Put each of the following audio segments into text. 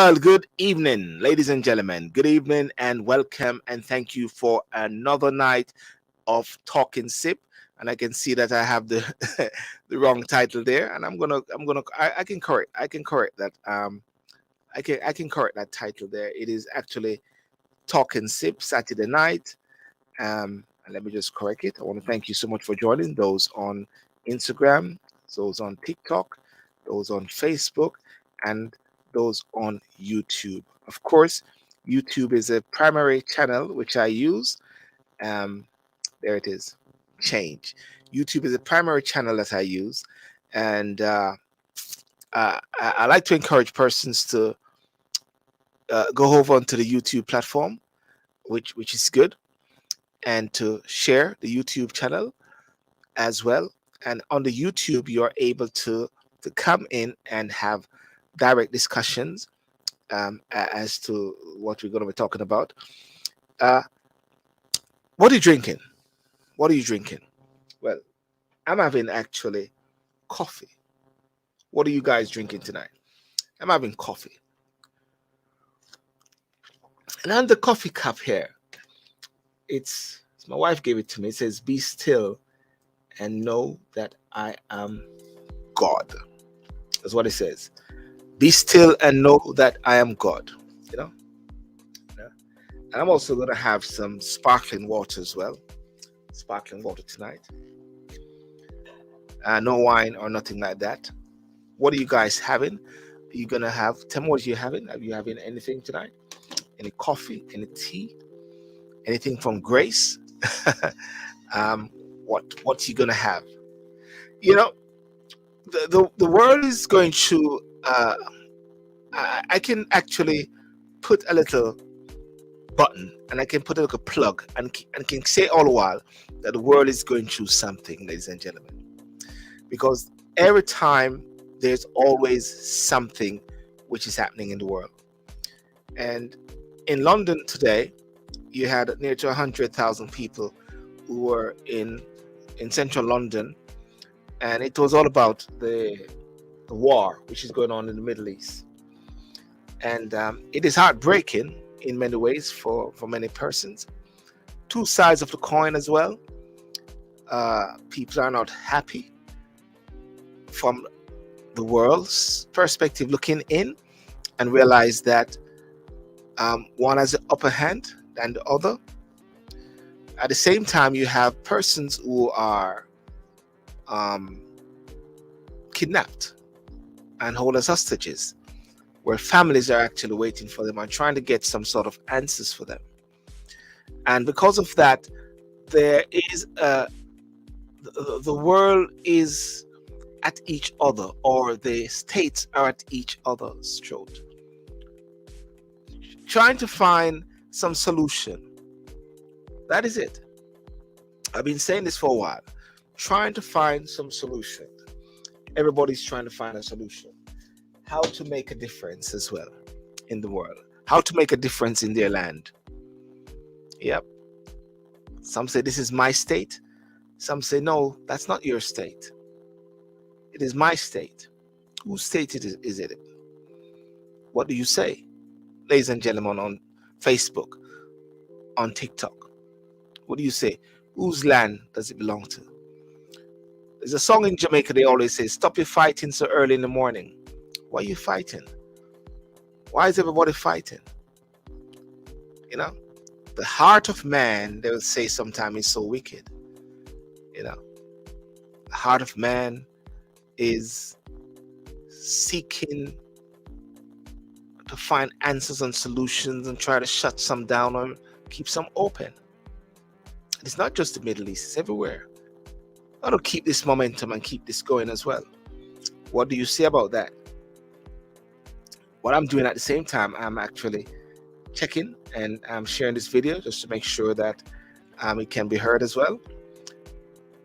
Well, good evening, ladies and gentlemen. Good evening and welcome, and thank you for another night of Talking Sip. And I can see that I have the the wrong title there, and I can correct that. I can correct that title there. It is actually Talking Sip Saturday night. And let me just correct it. I want to thank you so much for joining those on Instagram, those on TikTok, those on Facebook, and those on YouTube. Of course, YouTube is a primary channel which I use. Um, there it is. Change. YouTube is a primary channel that I use, and I like to encourage persons to go over onto the YouTube platform, which is good, and to share the YouTube channel as well. And on the YouTube, you are able to come in and have direct discussions as to what we're going to be talking about. Uh, what are you drinking? What are you drinking? Well, I'm having actually coffee. What are you guys drinking tonight? I'm having coffee. And on the coffee cup here, it's my wife gave it to me. It says, "Be still and know that I am God." That's what it says. Be still and know that I am God. You know? Yeah. And I'm also going to have some sparkling water as well. Sparkling water tonight. No wine or nothing like that. What are you guys having? Are you going to have, tell me what you're having. Are you having anything tonight? Any coffee? Any tea? Anything from Grace? um, what you going to have? You know, the world is going to I can actually put a little button and I can put a little plug and can say all the while that the world is going through something, ladies and gentlemen, because every time there's always something which is happening in the world. And in London today, you had near to 100,000 people who were in central London, and it was all about the war which is going on in the Middle East. And it is heartbreaking in many ways for many persons. Two sides of the coin as well. People are not happy from the world's perspective looking in and realize that one has the upper hand than the other. At the same time, you have persons who are kidnapped and hold as hostages, where families are actually waiting for them and trying to get some sort of answers for them. And because of that, there is the world is at each other, or the states are at each other's throat, trying to find some solution. That is it. I've been saying this for a while, trying to find some solution. Everybody's trying to find a solution. How to make a difference as well in the world. How to make a difference in their land. Yep. Some say this is my state. Some say no, that's not your state. It is my state. Whose state is it? What do you say? Ladies and gentlemen, on Facebook, on TikTok, what do you say? Whose land does it belong to? There's a song in Jamaica, they always say, "Stop your fighting so early in the morning." Why are you fighting? Why is everybody fighting? You know, the heart of man, they will say sometimes, is so wicked. You know, the heart of man is seeking to find answers and solutions and try to shut some down or keep some open. It's not just the Middle East, it's everywhere. I want to keep this momentum and keep this going as well. What do you say about that? What I'm doing at the same time, I'm actually checking and I'm sharing this video just to make sure that it can be heard as well.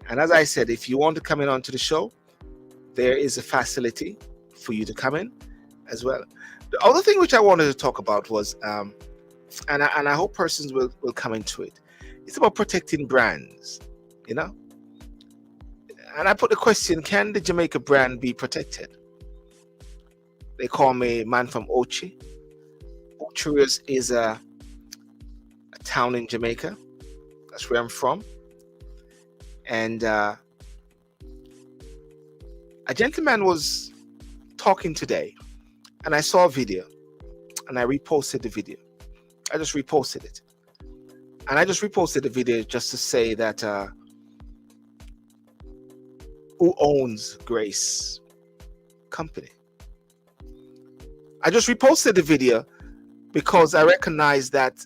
And as I said, if you want to come in onto the show, there is a facility for you to come in as well. The other thing which I wanted to talk about was, and I hope persons will come into it, it's about protecting brands, you know? And I put the question, can the Jamaica brand be protected? They call me man from Ochi. Trujillo is a town in Jamaica. That's where I'm from. And a gentleman was talking today, and I saw a video, and I reposted the video. I just reposted it. And I just reposted the video just to say that who owns Grace Company? I just reposted the video because I recognize that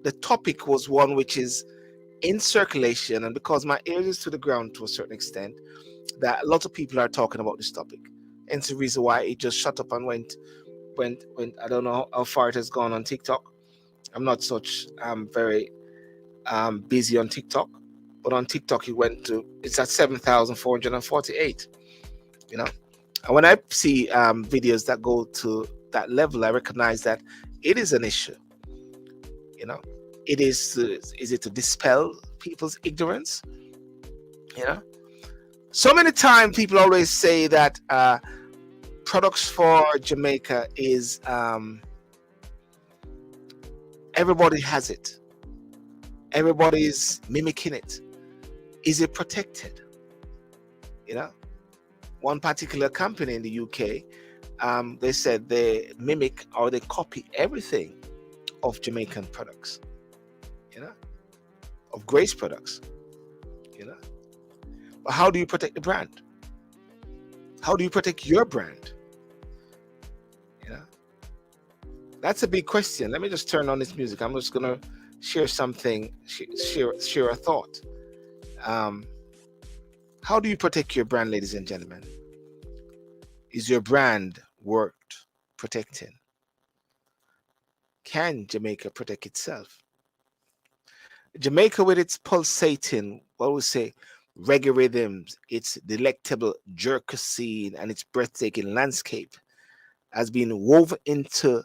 the topic was one which is in circulation, and because my ear is to the ground to a certain extent, that a lot of people are talking about this topic. And it's the reason why it just shut up and went. I don't know how far it has gone on TikTok. I'm not such very busy on TikTok, but on TikTok it's at 7,448. You know, and when I see videos that go to that level, I recognize that it is an issue. You know, is it to dispel people's ignorance? You know, so many times people always say that products for Jamaica is everybody has it. Everybody's mimicking it. Is it protected? You know, one particular company in the UK, they said they mimic or they copy everything of Jamaican products, you know, of Grace products, you know. But how do you protect the brand? How do you protect your brand? You know, that's a big question. Let me just turn on this music. I'm just gonna share something, share a thought. How do you protect your brand, ladies and gentlemen? Is your brand worth protecting? Can Jamaica protect itself? Jamaica, with its pulsating, what we say, reggae rhythms, its delectable jerk scene, and its breathtaking landscape, has been woven into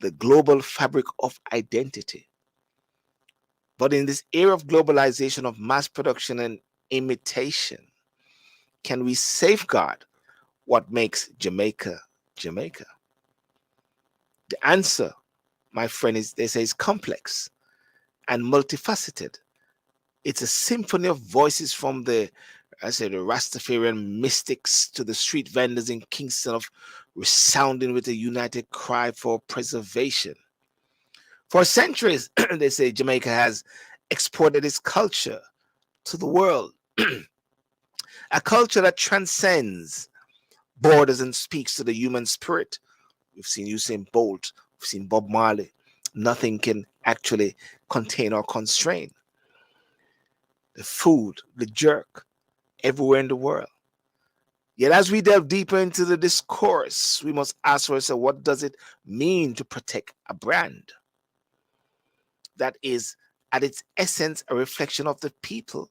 the global fabric of identity. But in this era of globalization, of mass production and imitation, can we safeguard what makes Jamaica Jamaica? The answer, my friend, is complex and multifaceted. It's a symphony of voices, from the Rastafarian mystics to the street vendors in Kingston, of resounding with a united cry for preservation. For centuries, they say Jamaica has exported its culture to the world, a culture that transcends borders and speaks to the human spirit. We've seen Usain Bolt, we've seen Bob Marley. Nothing can actually contain or constrain. The food, the jerk, everywhere in the world. Yet as we delve deeper into the discourse, we must ask ourselves, what does it mean to protect a brand that is at its essence a reflection of the people,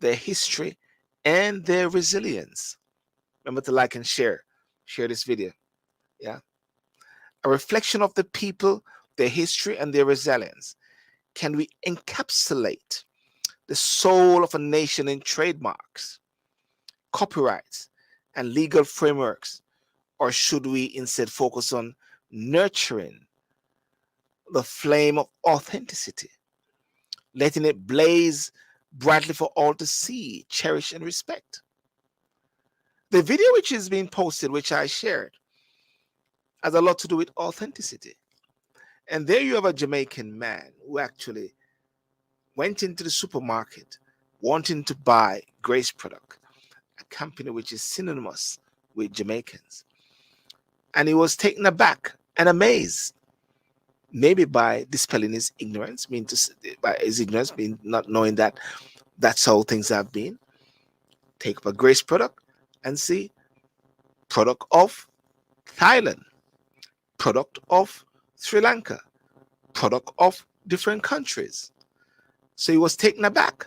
their history, and their resilience? Remember to like and share this video. Yeah, a reflection of the people, their history, and their resilience. Can we encapsulate the soul of a nation in trademarks, copyrights, and legal frameworks? Or should we instead focus on nurturing the flame of authenticity, letting it blaze brightly for all to see, cherish, and respect? The video which is being posted, which I shared, has a lot to do with authenticity. And there you have a Jamaican man who actually went into the supermarket wanting to buy Grace product, a company which is synonymous with Jamaicans. And he was taken aback and amazed, maybe by dispelling his ignorance, being not knowing that that's how things have been. Take up a Grace product and see product of Thailand, product of Sri Lanka, product of different countries. So he was taken aback,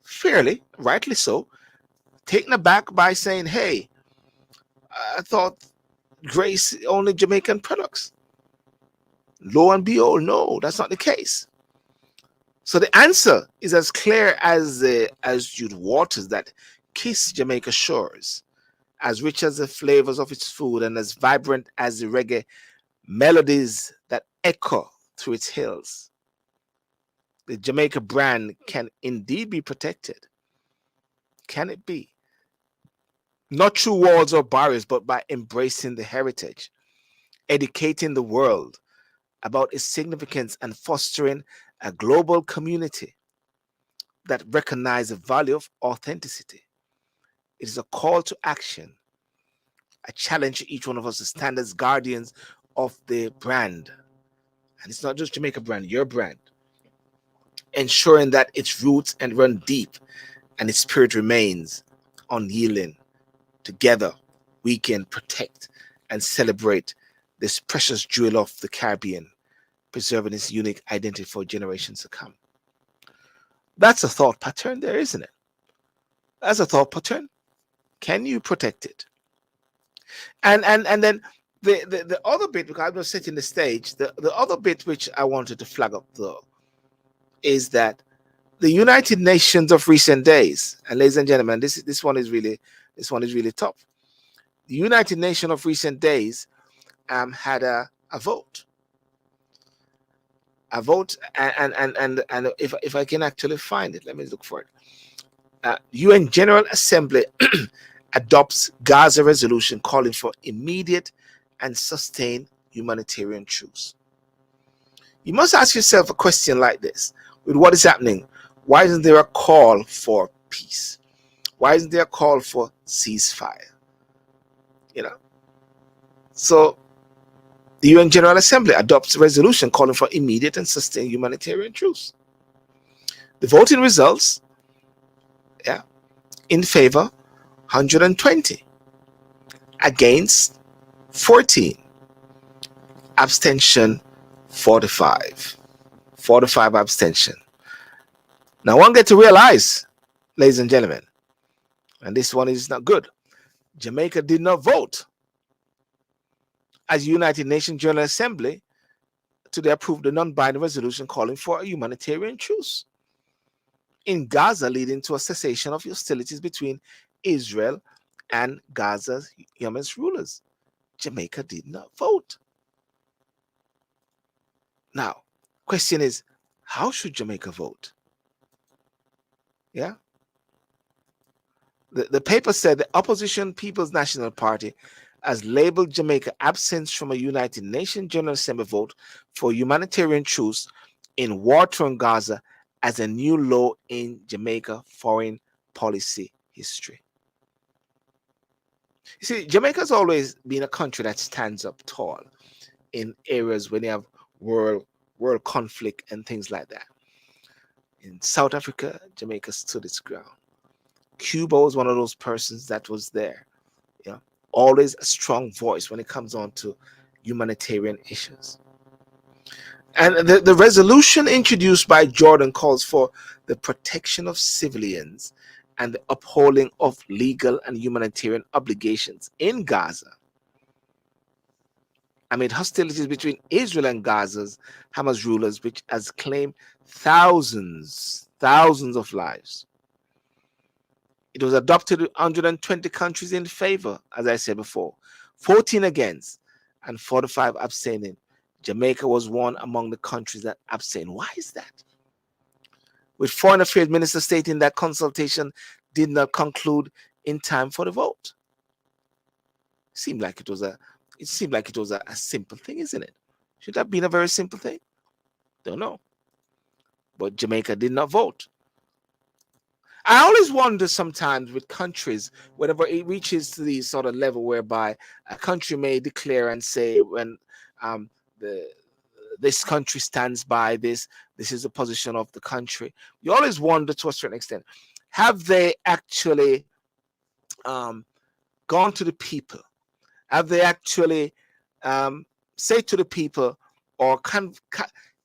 fairly, rightly so, taken aback by saying, hey, I thought Grace only Jamaican products. Lo and behold, no, that's not the case. So the answer is as clear as Jude waters that kiss Jamaica shores, as rich as the flavors of its food and as vibrant as the reggae melodies that echo through its hills. The Jamaica brand can indeed be protected. Can it be? Not through walls or barriers, but by embracing the heritage, educating the world about its significance, and fostering a global community that recognizes the value of authenticity. It is a call to action, a challenge to each one of us to stand as guardians of the brand. And it's not just Jamaica brand, your brand. Ensuring that its roots and run deep and its spirit remains unyielding. Together, we can protect and celebrate this precious jewel of the Caribbean, preserving its unique identity for generations to come. That's a thought pattern there, isn't it? That's a thought pattern. Can you protect it? And then the other bit, because I'm just setting the stage, the other bit which I wanted to flag up though is that the United Nations of recent days, and ladies and gentlemen, this one is really tough. The United Nations of recent days had a vote. A vote, and if I can actually find it, let me look for it. UN General Assembly adopts Gaza resolution calling for immediate and sustained humanitarian truce. You must ask yourself a question like this: with what is happening, why isn't there a call for peace? Why isn't there a call for ceasefire? You know, so the UN General Assembly adopts a resolution calling for immediate and sustained humanitarian truce. The voting results, in favor 120, against 14, abstention 45. 45 abstention. Now one get to realize, ladies and gentlemen, and this one is not good, Jamaica did not vote as United Nations General Assembly to approve the non-binding resolution calling for a humanitarian truce in Gaza, leading to a cessation of hostilities between Israel and Gaza's Hamas rulers. Jamaica did not vote. Now, question is, how should Jamaica vote? Yeah. The paper said the opposition People's National Party has labeled Jamaica absence from a United Nations General Assembly vote for humanitarian truce in war-torn Gaza as a new low in Jamaica foreign policy history. You see, Jamaica's always been a country that stands up tall in areas when you have world conflict and things like that. In South Africa, Jamaica stood its ground. Cuba was one of those persons that was there. Always a strong voice when it comes on to humanitarian issues. And the resolution introduced by Jordan calls for the protection of civilians and the upholding of legal and humanitarian obligations in Gaza amid hostilities between Israel and Gaza's Hamas rulers, which has claimed thousands of lives. It was adopted with 120 countries in favor, as I said before, 14 against, and 45 abstaining. Jamaica was one among the countries that abstained. Why is that? With Foreign Affairs Minister stating that consultation did not conclude in time for the vote. It seemed like it was a simple thing, isn't it? Should that have been a very simple thing? Don't know. But Jamaica did not vote. I always wonder sometimes with countries, whenever it reaches to the sort of level whereby a country may declare and say, when this country stands by this is the position of the country. You always wonder to a certain extent, have they actually gone to the people? Have they actually say to the people, or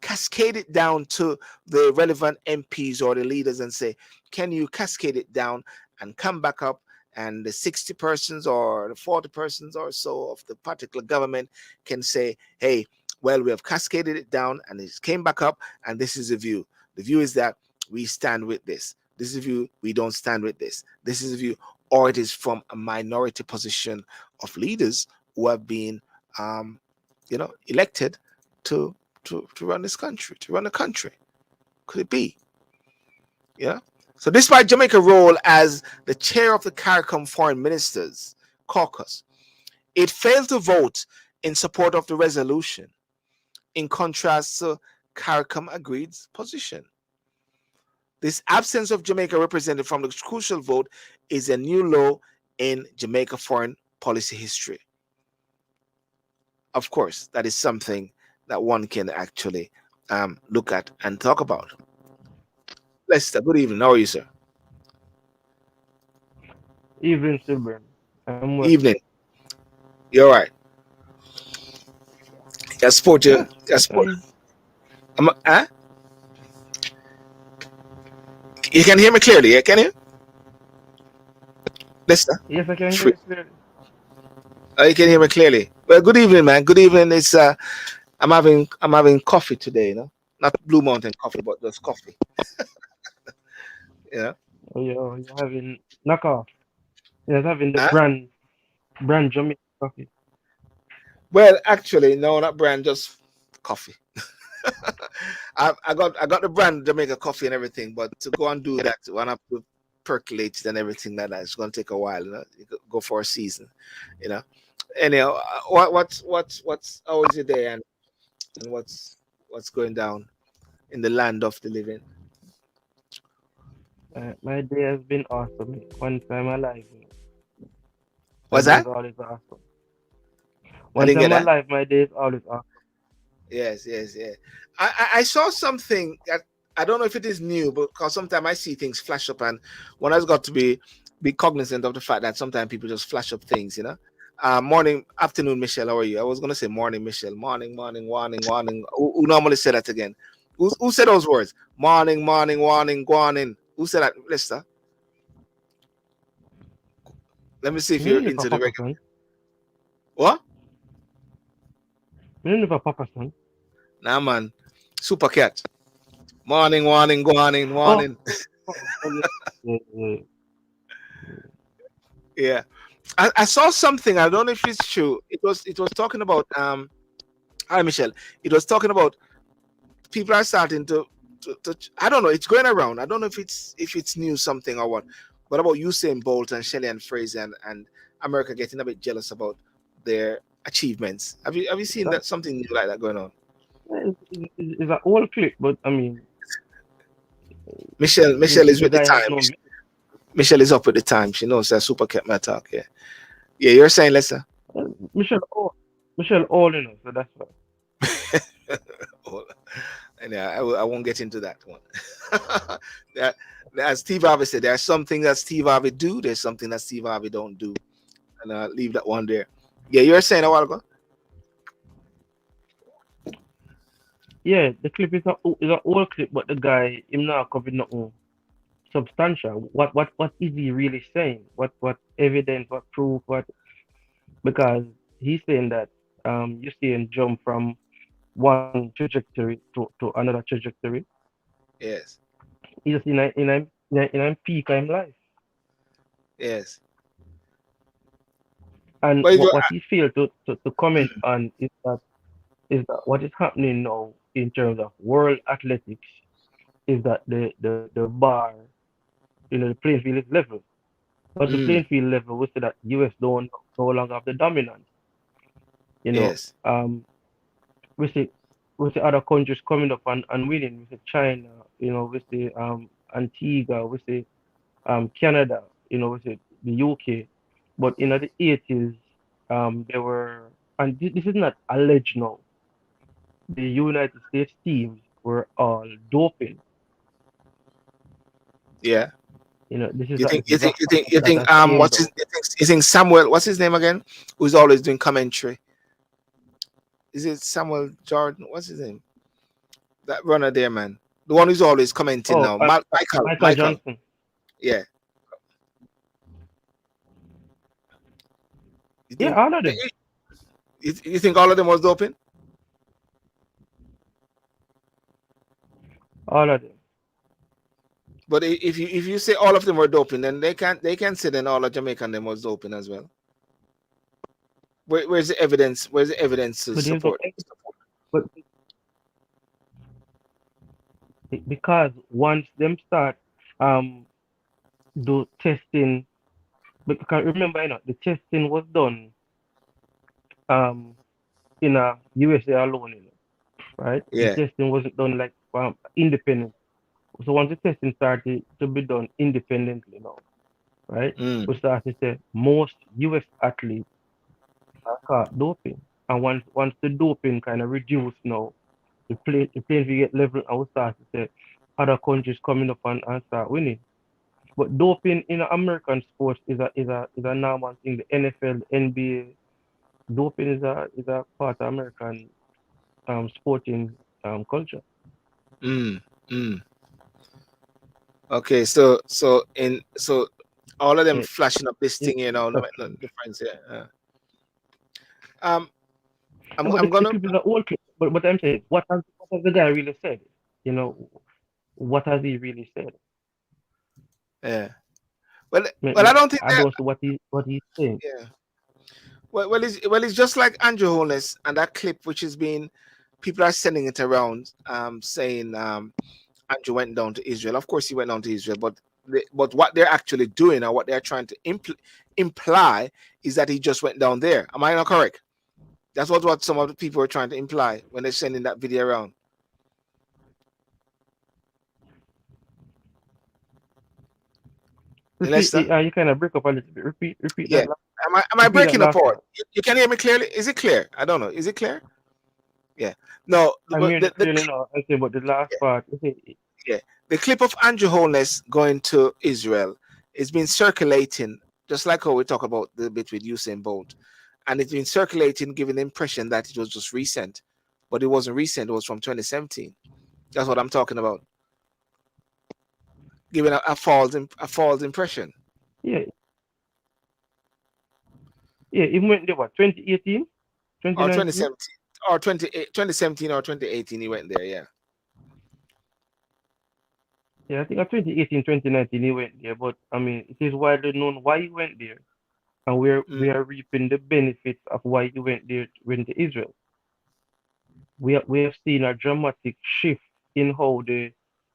cascade it down to the relevant MPs or the leaders and say, can you cascade it down and come back up, and the 60 persons or the 40 persons or so of the particular government can say, hey, well, we have cascaded it down and it came back up, and this is the view. The view is that we stand with this. This is the view, we don't stand with this. This is the view. Or it is from a minority position of leaders who have been elected to to run this country, to run the country? Could it be? Yeah. So despite Jamaica's role as the chair of the CARICOM Foreign Ministers Caucus, it failed to vote in support of the resolution, in contrast to CARICOM agreed's position. This absence of Jamaica represented from the crucial vote is a new low in Jamaica foreign policy history. Of course, that is something that one can actually look at and talk about. Lester, good evening. How are you, sir? Evening, Silver. I'm well. Evening. You're right. Yeah, sport Yeah, you. Yeah, sport. I'm. Huh? You can hear me clearly, yeah? Can you? Lester? Yes, I can hear Free. you clearly. Oh, you can hear me clearly. Well, good evening, man. Good evening. It's I'm having coffee today, Not Blue Mountain coffee, but just coffee. Yeah. Oh, you're having knockoff. You're having the Huh? brand Jamaican coffee. Well, actually, no, not brand, just coffee. I got the brand Jamaica coffee and everything, but to go and do that, one have to percolate it and everything like that. It's gonna take a while, You go for a season, you know. Anyhow, what's how is your day and what's going down in the land of the living? My day has been awesome. One time alive, my What's day is that? always awesome. I One didn't get time that. alive, my day is always awesome. Yes, yes, yeah. I saw something that I don't know if it is new, but because sometimes I see things flash up, and one has got to be cognizant of the fact that sometimes people just flash up things. Morning, afternoon, Michelle. How are you? I was gonna say morning, Michelle. Morning, morning, morning, morning. Who normally say that again? Who said those words? Morning, morning, morning, morning. Who said that, Lester? Let me see if Me you're never into the papa regular. son. What? Me never papa son. Nah, man. Super cat. Morning, morning, morning, Oh, morning. yeah, yeah, yeah. Yeah. I saw something. I don't know if it's true. It was talking about hi Michelle. It was talking about people are starting to I don't know, it's going around. I don't know if it's new something or what. But about Usain Bolt and Shelley and Fraser and America getting a bit jealous about their achievements. Have you seen That that something new like that going on? is an old clip, but I mean, Michelle is the with the guy has time. no. Michelle is up with the time. She knows that super kept my talk, yeah. Yeah, you're saying Lester. Michelle all Michelle all so that's why. Oh, and yeah, I won't get into that one. that, as Steve Harvey said, there are some things that Steve Harvey do. There's something that Steve Harvey don't do, and leave that one there. Yeah, you were saying a while ago. Yeah, the clip is an old clip, but the guy him not covered nothing substantial. What is he really saying? What evidence? What proof? What because he's saying that you see him jump from one trajectory to another trajectory. Yes, He's just in a peak in life, yes. and But if what he failed to comment on is that what is happening now in terms of world athletics is that the bar, the playing field is level. But the mm, playing field level, we see that US don't no longer have the dominance. You know, yes, we see other countries coming up and winning. We see China, we see Antigua, we see Canada, we see the UK. But in the 80s, there were, and this is not alleged now. The United States teams were all doping. yeah. This is You a think this you is a think you fact think you that think has changed what's his now. you think Samuel, what's his name again? Who's always doing commentary? Is it Samuel Jordan? What's his name? That runner there, man. The one who's always commenting Oh, now. Michael. Michael Michael. Johnson. Yeah. You Yeah, think all of them. you think all of them was doping? All of them. But if you say all of them were doping, then they can say then all of Jamaican them was doping as well. Where's the evidence? Where's the evidence to But there's no support? but because once them start um do testing, because remember, the testing was done um in USA alone, right? The Yeah. testing wasn't done like independent. So once the testing started to be done independently now, right? Mm. We start to say most US athletes are caught doping. And once the doping kind of reduced now, the playing field get level, and we start to say other countries coming up and start winning. But doping in American sports is a normal thing. The NFL, the NBA, doping is a part of American sporting culture. Mm. Mm. Okay, so all of them Yeah, flashing up this yeah, thing, no, that's no true. difference. Yeah. Um, Yeah, but I'm the gonna. clip is an old clip. But I'm saying, what has the guy really said? You know, what has he really said? Yeah. Well, Me, well, I me, don't think I that. don't see what he's saying. Yeah. Well, it's just like Andrew Holness and that clip, which has been people are sending it around, saying Andrew went down to Israel. Of course, he went down to Israel, but what they're actually doing or what they're trying to imply is that he just went down there. Am I not correct? That's what some of the people are trying to imply when they're sending that video around. Lester? Repeat, you kind of break up a little bit. Repeat Yeah. that. Am I Repeat that breaking last apart? part. You can hear me clearly? Is it clear? I don't know. Is it clear? Yeah. No, I'm but hearing it clearly now. I say, but the last part, you say, yeah, the clip of Andrew Holness going to Israel is been circulating, just like how we talk about the bit with Usain Bolt, and it's been circulating, giving the impression that it was just recent, but it wasn't recent. It was from 2017. That's what I'm talking about, giving a false impression. yeah, yeah, even went there, what, 2018, Or 2019? 2017, or 2017 or 2018. He went there. Yeah. Yeah, I think 2018, 2019 he went there, but I mean, it is widely known why he went there, and we Mm. are reaping the benefits of why he went to Israel. We have seen a dramatic shift in how the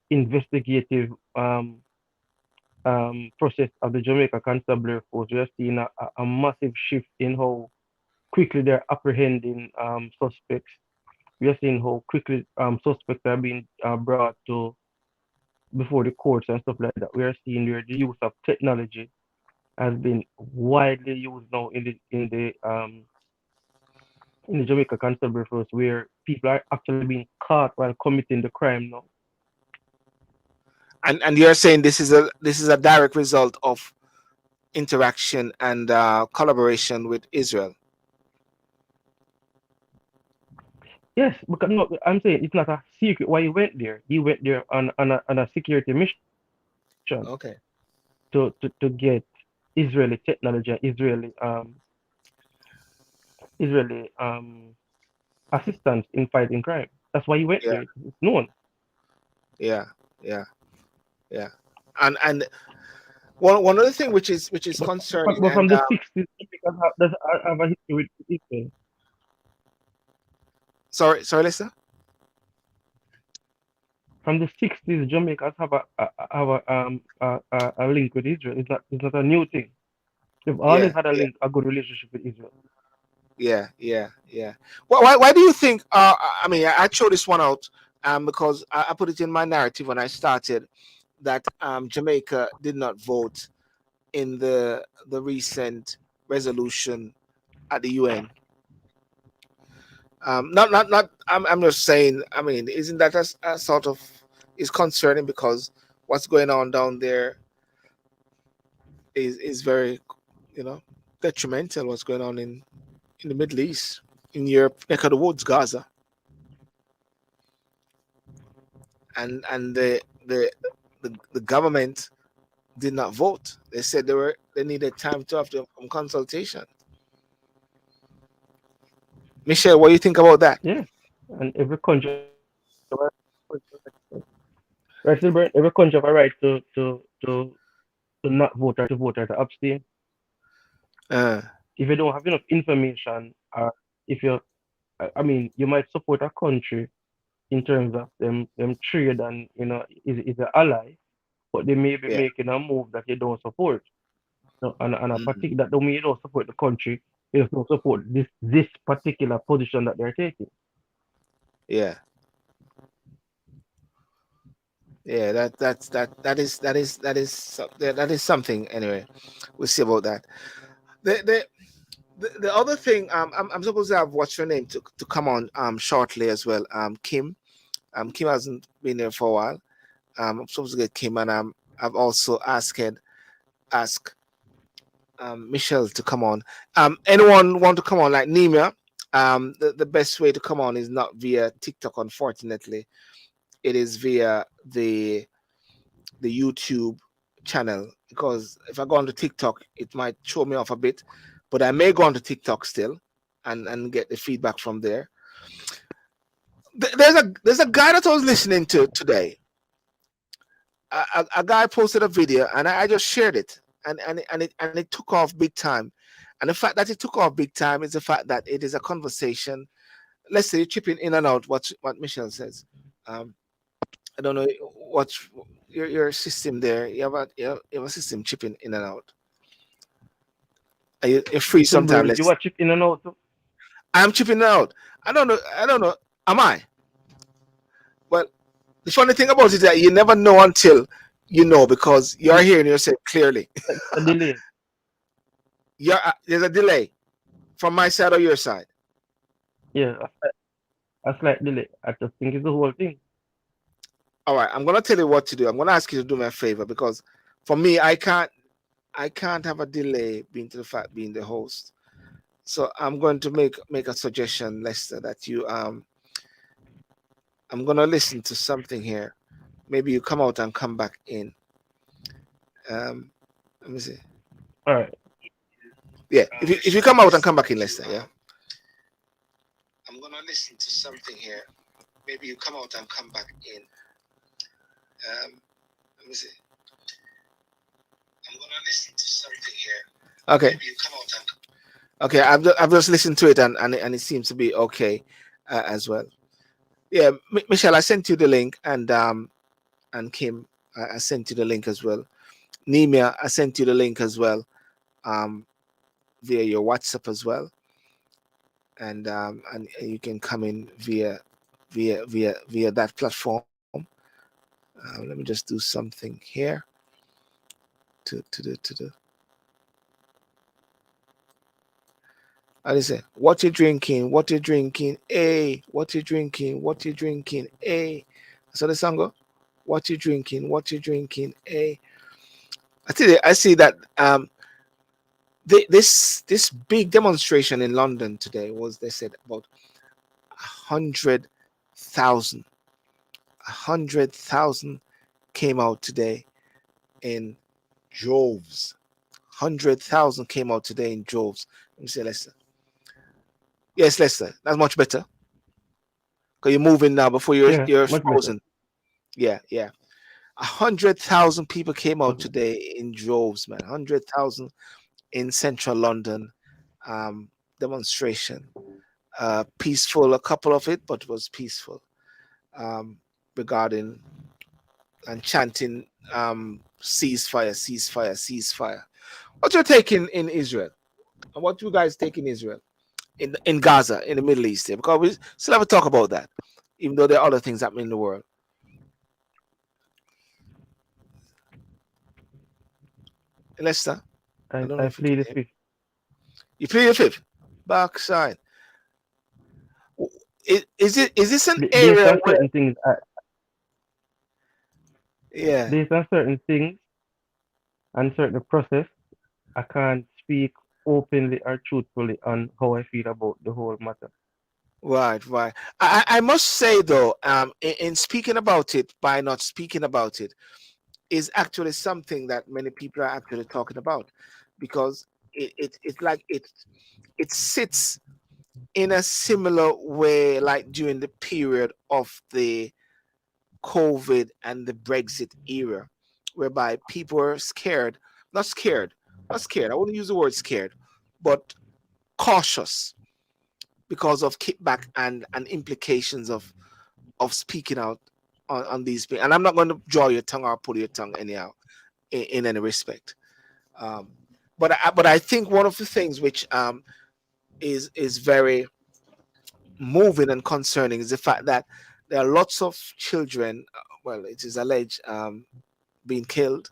investigative process of the Jamaica Constabulary Force. We have seen a massive shift in how quickly they're apprehending suspects. We are seeing how quickly suspects are being brought to before the courts and stuff like that. We are seeing where the use of technology has been widely used now in the Jamaica Constabulary Force, where people are actually being caught while committing the crime now. And you're saying this is a direct result of interaction and collaboration with Israel. Yes, because no, I'm saying it's not a secret why he went there. He went there on a security mission Okay. to get Israeli technology, Israeli assistance in fighting crime. That's why he went Yeah. there. It's known. Yeah. Yeah. Yeah. And one other thing which is But but, concerning but from and the 60s, because does have a history with Israel. sorry, Lester. From the 60s, Jamaicans have a link with Israel. It's not a new thing. They've always Yeah. had Yeah. a good relationship with Israel. Yeah. Yeah. Yeah. Why do you think? I mean, I throw this one out because I put it in my narrative when I started that Jamaica did not vote in the recent resolution at the UN. Not. I'm just saying. I mean, isn't that a sort of is concerning because what's going on down there is very, you know, detrimental. What's going on in the Middle East, in Europe, neck of the woods, Gaza, and the government did not vote. They said they needed time to have consultation. Michelle, what do you think about that? Yeah, and every country have a right, Silver, every country have a right to not vote or to vote or to abstain. Uh, If you don't have enough information, or if you, I mean, you might support a country in terms of them trade and is an ally, but they may be Yeah. making a move that you don't support. No, and a Mm. particular that don't mean you don't support the country, you just don't support this particular position that they're taking. Yeah. Yeah. That is something. Anyway, we'll see about that. The the the other thing, I'm supposed to have what's your name to come on shortly as well. Kim. Kim hasn't been there for a while. I'm supposed to get Kim, and I've also ask Michelle to come on. Anyone want to come on like Nemia? The best way to come on is not via TikTok, unfortunately. It is via the YouTube channel, because if I go on to TikTok, it might show me off a bit, but I may go on to TikTok still and get the feedback from there. There's a guy that I was listening to today. A guy posted a video, and I just shared it, and it took off big time. And the fact that it took off big time is the fact that it is a conversation. Let's say you're chipping in and out. What Michelle says. Um, I don't know what your system there. You have a system chipping in and out. You're free sometime. Silver, you Let's. watch it in and out. I'm chipping out. I don't know. I don't know. Am I? Well, the funny thing about it is that you never know until you know, because you're hearing yourself clearly. Like a delay. There's a delay from my side or your side. Yeah, a slight delay. I just think it's the whole thing. All right, I'm gonna tell you what to do. I'm gonna ask you to do me a favor, because for me, I can't have a delay being to the fact being the host. So I'm going to make a suggestion, Lester, that you I'm gonna listen to something here. Maybe you come out and come back in. Um, let me see. All right. Yeah, if you come out and come back in, Lester. Yeah. I'm gonna listen to something here. Maybe you come out and come back in. Let me see. I'm gonna listen to something here. Okay. Maybe you come out and. Okay, I've just listened to it, and it seems to be okay as well. Yeah, Michelle, I sent you the link, and Kim, I sent you the link as well. Nemia, I sent you the link as well, um, via your WhatsApp as well, and you can come in via that platform. Let me just do something here to the. I say, what you drinking? What you drinking? Hey, what you drinking? What you drinking? Hey. So the song go, what you drinking? What you drinking? Hey. I tell you, I see that this big demonstration in London today was, they said, about 100,000. 100,000 came out today in droves. 100,000 came out today in droves. Let me say, Lester. Yes, Lester. That's much better. Because you're moving now before Yeah, you're much better. frozen. Yeah, yeah. 100,000 people came out Mhm. today in droves, man. 100,000 in central London. Demonstration. Peaceful, a couple of it, but it was peaceful. Um, regarding and chanting ceasefire, ceasefire, ceasefire. What you're taking in Israel? And what you guys take in Israel? In Gaza, in the Middle East, here? Because we still have to talk about that, even though there are other things happening in the world. Lester, I don't know I if you can play the hear me. fifth. You play your fifth backside. Is this an Based area on where? certain things, Yeah. based on certain things and certain process, I can't speak openly or truthfully on how I feel about the whole matter. Right, right. I must say though, in speaking about it, by not speaking about it, is actually something that many people are actually talking about, because it like it sits in a similar way like during the period of the COVID and the Brexit era, whereby people were scared, not scared, not scared. I wouldn't use the word scared, but cautious because of kickback and implications of speaking out on these things. And I'm not going to draw your tongue or pull your tongue anyhow in any respect. Um, but I think one of the things which is very moving and concerning is the fact that there are lots of children, well, it is alleged, being killed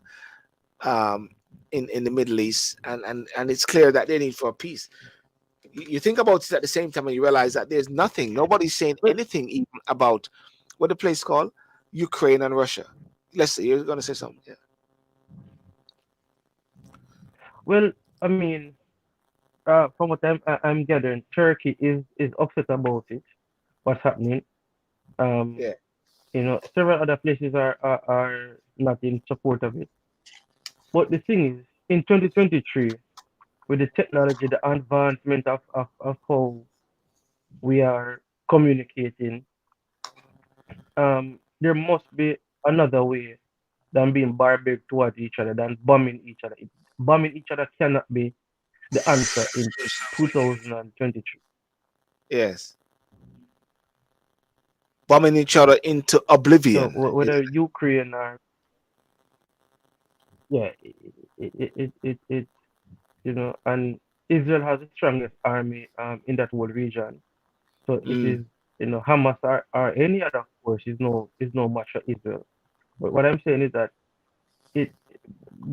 um, in the Middle East, and it's clear that they need for peace. You think about it at the same time, and you realize that there's nothing. Nobody's saying Well, anything even about what the place called Ukraine and Russia. Let's see, you're going to say something. Yeah. well, I mean, from what I'm gathering, Turkey is upset about it. What's happening? Um, Yeah. several other places are not in support of it. But the thing is, in 2023, with the technology, the advancement of how we are communicating, there must be another way than being barbaric towards each other, than bombing each other. Bombing each other cannot be the answer in 2023. Yes. Bombing each other into So oblivion. whether Ukraine or yeah, it and Israel has the strongest army in that whole region. So it Mm, is Hamas or any other force is no match for Israel. But what I'm saying is that it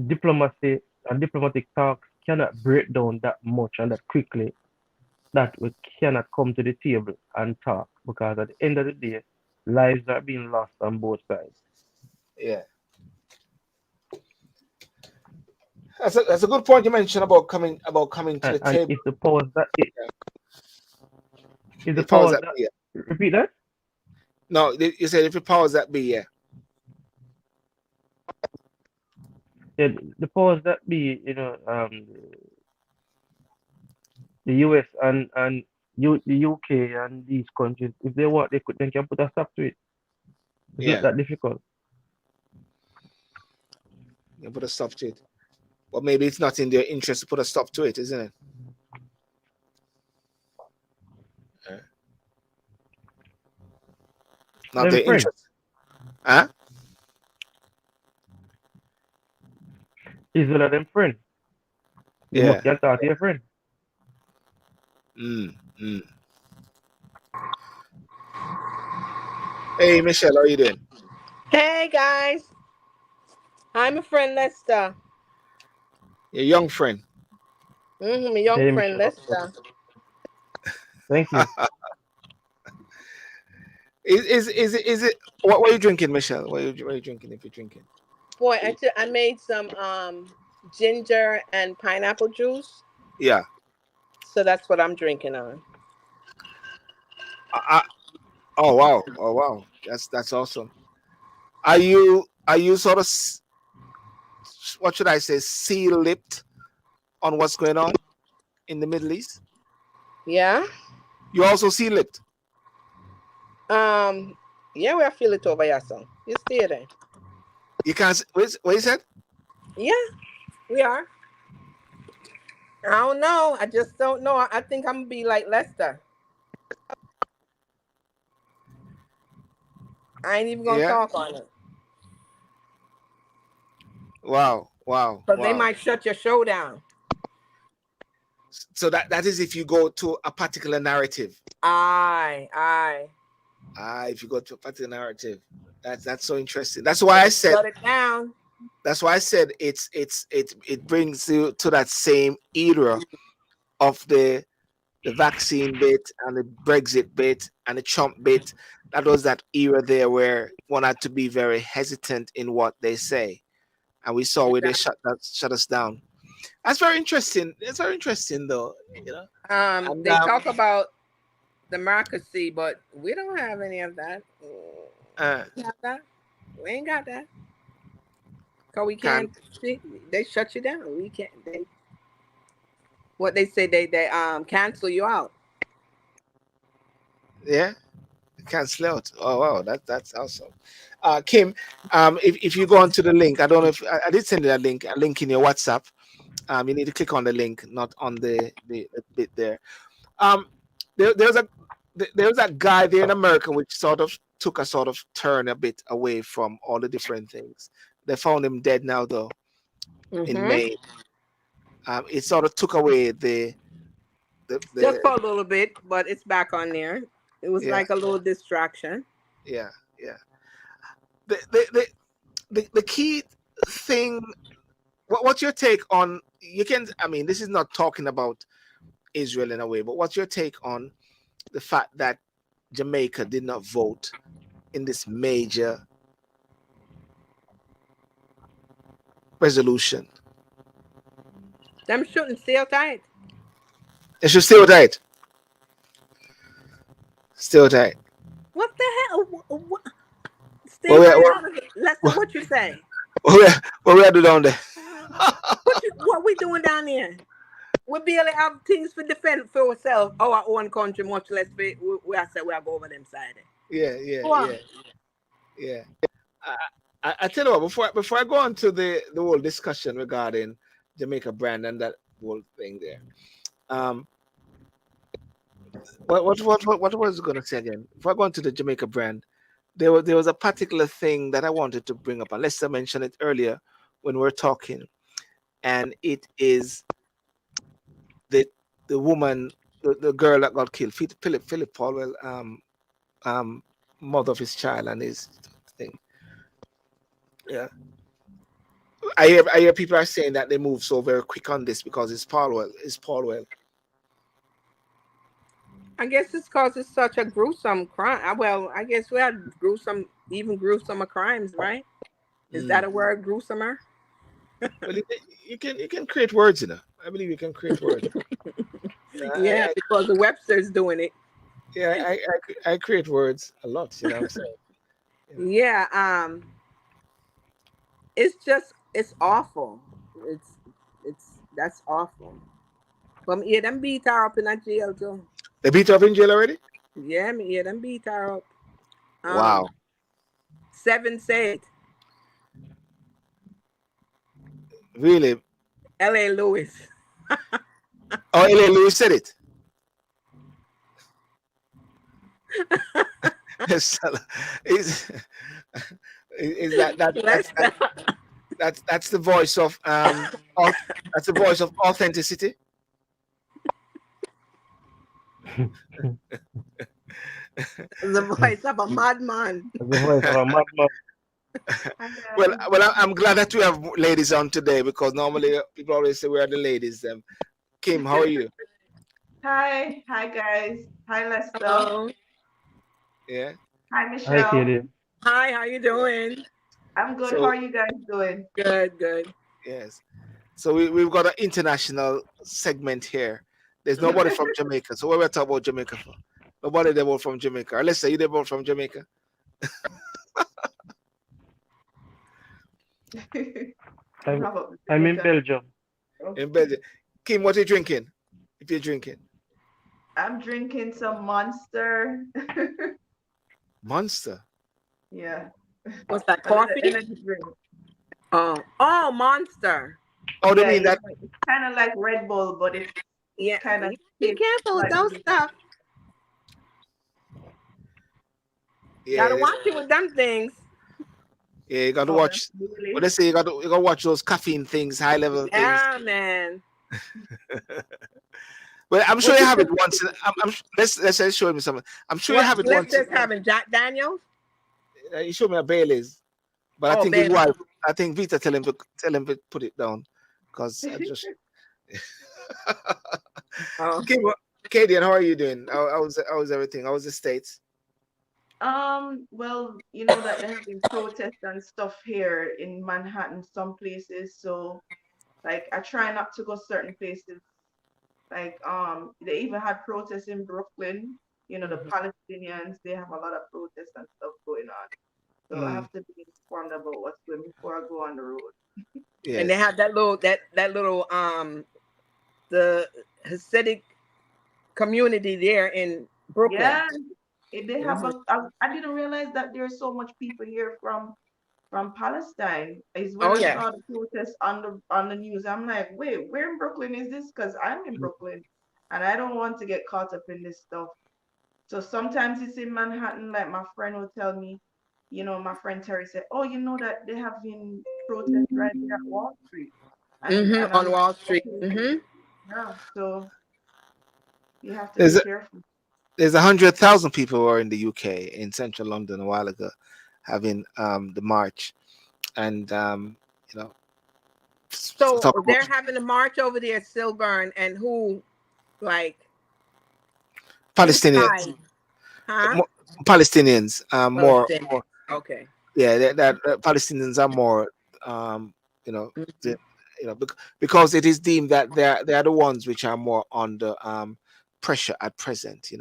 diplomacy and diplomatic talks cannot break down that much and that quickly that we cannot come to the table and talk, because at the end of the day, lives are being lost on both sides. yeah. That's a good point you mentioned about coming to And the and table. if the powers that if the If powers powers that that be, yeah. repeat that, No, you said if the powers that be, yeah. yeah, the powers that be, the US and the UK and these countries, if they want, they can put a stop to it. It's not Yeah. that difficult. You put a stop to it. But maybe it's not in their interest to put a stop to it, isn't it? Yeah. Not Them their friend, interest. Huh? Israel are them friend. You must Yeah. can talk to your friend. Mm, mm. Hey, Michelle, how are you doing? Hey guys, hi my friend Lester. Your young friend. My young Hey, friend Michelle. Lester. Thank you. Is it what are you drinking, Michelle? What are you drinking if you're drinking? Boy, I made some ginger and pineapple juice, Yeah. so that's what I'm drinking on. I, I, oh wow. Oh wow. That's awesome. Are you sort of what should I say, seal lipped on what's going on in the Middle East? Yeah. You also seal lipped. Um. Yeah, we feel it over here, son. You stay there. You can't. What you said? Yeah, we are. I don't know. I just don't know. I think I'm gonna be like Lester. I ain't even gonna Yeah. talk on it Wow. Wow. because they Wow. might shut your show down. So that is if you go to a particular narrative. Aye. If you go to a particular narrative, that's so interesting. That's why I said. Shut it down. That's why I said it brings you to that same era of the vaccine bit and the Brexit bit and the Trump bit. That was that era there where one had to be very hesitant in what they say, and we saw where they Exactly. shut us down. That's very interesting. It's very interesting, though. You know, and They talk about democracy, but we don't have any of that. uh, We have that. We ain't got that. Cause we can can't. See, they shut you down. We can't. They what they say they cancel you out. yeah, cancel out. Oh wow, that's awesome. Kim, if you go onto the link, I don't know if I did send you a link in your WhatsApp. You need to click on the link, not on the bit there. Um, there's a guy there in America which sort of took a sort of turn a bit away from all the different things. They found him dead now, though, in Mm-hmm. May. It sort of took away Just the for a little bit, but it's back on there. It was yeah, like a little distraction. yeah, yeah. The the the, the key thing. What's your take on? You can. I mean, this is not talking about Israel in a way, but what's your take on the fact that Jamaica did not vote in this major resolution? Them shooting still tight. It should still tight. Still tight. What the hell? Stay What we right out of it. Lester, what, what you say? what we are do down there? What we doing down there? We barely have things to defend for ourselves, our own country, much less we are say we are go over them side. Yeah, yeah, Go on. yeah, yeah. I, I tell you what, before I go on to the whole discussion regarding Jamaica brand and that whole thing there, um, what was I going to say again? Before I go on to the Jamaica brand, there was a particular thing that I wanted to bring up, and Lester mentioned it earlier when we were talking, and it is the the woman, the girl that got killed, Philip Paulwell, um, mother of his child and his thing. Yeah, I hear people are saying that they move so very quick on this because it's Paulwell. It's Paulwell. I guess it's because it's such a gruesome crime. Well, I guess we had gruesome, even gruesomer crimes, right? Is that Mm. a word, gruesomer? Well, you can create words, you know. I believe you can create words. Yeah, because the Webster's doing it. Yeah, I create words a lot. You know what I'm saying? You know. Yeah, it's awful. It's that's awful. But me hear them beat her up in a jail too. They beat her up in jail already. Yeah, me hear them beat her up. Wow, Um, Seven said really? L.A. Lewis. Oh, Ella Lewis said it. Is is Let's that's the voice of that's the voice of authenticity. the voice of a madman. The voice of a madman. Hi Well, guys. I'm glad that we have ladies on today because normally people always say we are the ladies. Kim, how are you? Hi guys. Hi Lester. Hello. Yeah. Hi Hi, Michelle. Katie. Hi, how you doing? I'm good. How So are you guys doing? Good, good. yes. So we've got an international segment here. There's nobody from Jamaica. So what we're talking about Jamaica for? Nobody there both from Jamaica. Let's say you they both from Jamaica. I'm How about I'm in Jamaica? Belgium. Oh, In Belgium. Kim, what are you drinking? If you're drinking. I'm drinking some Monster. Monster. Yeah, What's that? a little Coffee? energy drink. Oh, Monster. Oh, they Yeah, mean that it's kind of like Red Bull, but it's Yeah, kind of be tastes careful with slightly those different. stuff. yeah, Gotta watch it with them things. yeah, you gotta Oh, watch what they really? say you gotta watch those caffeine things, high level things. Yeah, man. But I'm sure What you you have it put? once. Let's say show me something. I'm sure you What have it once. Lester's having? Jack Daniels? You showed me a Bailey's, but I Oh, think his Bailey. wife. I think Vita tell him to put it down, because I just. Oh, Kim, Katie, and how are you doing? How's everything? How's the states? Well, you know that they're having protests and stuff here in Manhattan, some places. So, like, I try not to go certain places. Like, they even had protests in Brooklyn. You know, the Mhm. Palestinians, they have a lot of protests and stuff going on. So I Mm, have to be informed about what's going before I go on the road. and they yes. have that little the Hasidic community there in Brooklyn. Yeah, they have Mhm. I didn't realize that there's so much people here from Palestine. Is when Oh I yeah. saw the protest on the news. I'm like, wait, where in Brooklyn is this? Because I'm in Brooklyn, and I don't want to get caught up in this stuff. So sometimes it's in Manhattan, like my friend will tell me, my friend Terry said, "Oh, you know that they have been protests right here at Wall Street." And I'm On like, Wall Street. "Okay, yeah." So you have to be There's careful. there's 100,000 people who are in the UK in central London a while ago, having the march, and you know, So talk about they're having a march over there at Silburn, and who, like, whose Palestinians, side? Huh? mo- Palestinians, Palestinian. Okay. yeah, that Palestinians are more, um, you know, Mhm. the, because it is deemed that they are the ones which are more under pressure at present,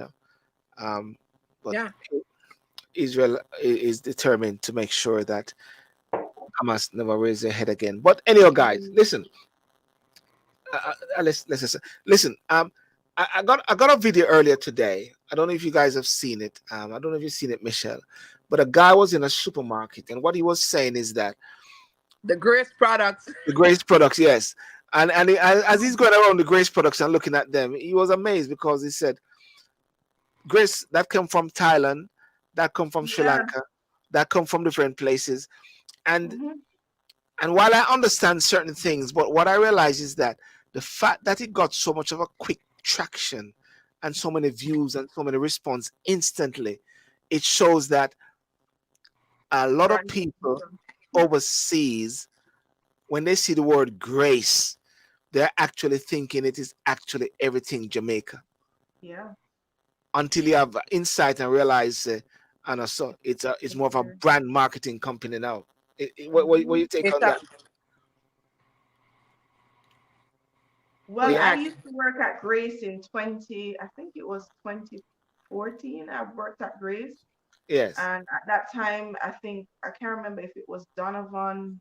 um, but Yeah. Israel is determined to make sure that Hamas never raise their head again. But anyhow, guys, listen, listen. I got a video earlier today. I don't know if you guys have seen it. I don't know if you've seen it, Michelle. But a guy was in a supermarket, and what he was saying is that The Grace products. the Grace products, yes. And as he's going around the Grace products and looking at them, he was amazed because he said, Grace that come from Thailand, that come from Sri Yeah. Lanka, that come from different places. And Hmm. and while I understand certain things, but what I realize is that the fact that it got so much of a quick traction and so many views and so many response instantly, it shows that a lot of Brand people new. overseas, when they see the word grace, they're actually thinking it is actually everything Jamaica. Yeah. Until you have insight and realize, and also it's more of a brand marketing company now. What Hmm. you take It's on a that? What Well, you I add? used to work at Grace in 20, I think it was 2014. I worked at Grace. Yes. And at that time, I can't remember if it was Donovan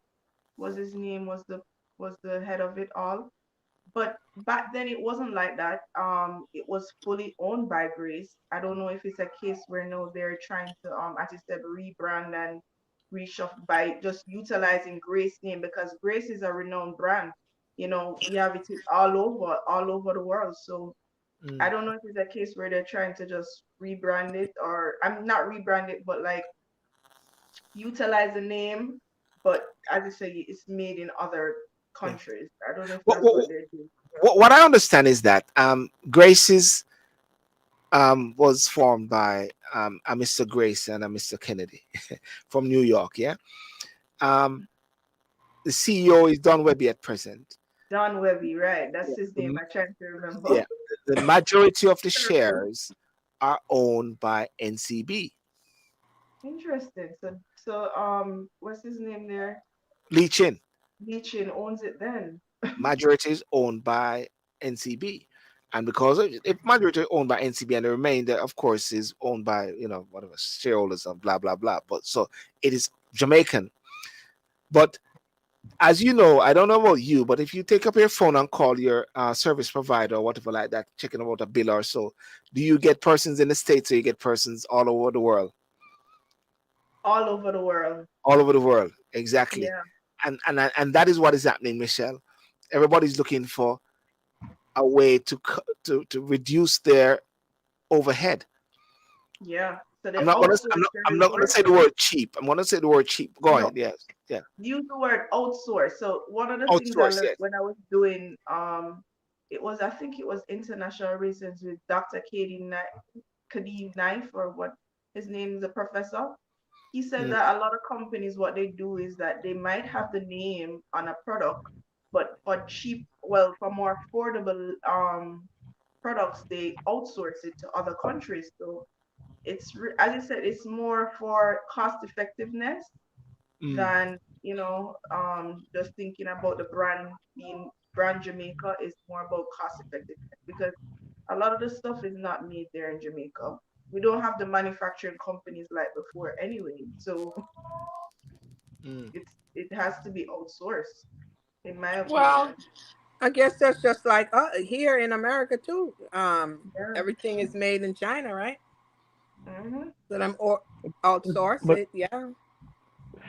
was his name, was the head of it all. But back then it wasn't like that. It was fully owned by Grace. I don't know if it's a case where no, they're trying to as you said, rebrand and reshuffle by just utilizing Grace name because Grace is a renowned brand. We have it all over the world. So I Mm. don't know if it's a case where they're trying to just rebrand it, or I'm not rebrand it, but like utilize the name, but as I say, it's made in other Yeah. countries. I don't know if What, that's what what, they're doing. what I understand is that Grace's was formed by a Mr. Grace and a Mr. Kennedy from New York. Yeah. Um, the CEO is Don Webby at present. Don Webby, right? Yeah. That's his name. I'm trying to remember. Yeah. The majority of the shares are owned by NCB. Interesting. So what's his name there? Lee Chin, Leachin owns it then. majority is owned by NCB. And because if majority owned by NCB and the remainder, of course, is owned by, whatever shareholders of blah, blah, blah. But so it is Jamaican. But as you know, I don't know about you, but if you take up your phone and call your service provider or whatever like that, checking about a bill or so, do you get persons in the States or you get persons all over the world? All over the world. All over the world, exactly. Yeah, And that is what is happening, Michelle. Everybody's looking for a way to reduce their overhead. yeah. So they I'm outsource not every gonna say work. the word cheap. I'm gonna say the word cheap. Go No, ahead. Yes. Yeah. use the word outsource. So one of the things I Outsource. learned Yes. when I was doing I think it was international relations with Dr. Kadeem Knife, or what his name is, a professor. He said Mm, that a lot of companies, what they do is that they might have the name on a product, but for more affordable products, they outsource it to other countries. So as I said, it's more for cost effectiveness mm, than just thinking about the brand Jamaica. Is more about cost effectiveness because a lot of the stuff is not made there in Jamaica. We don't have the manufacturing companies like before anyway, so mm. it has to be outsourced, in my Well, opinion. I guess that's just like here in America too. Yeah. Everything is made in China, right? Hmm. So I'm outsource But it. Yeah.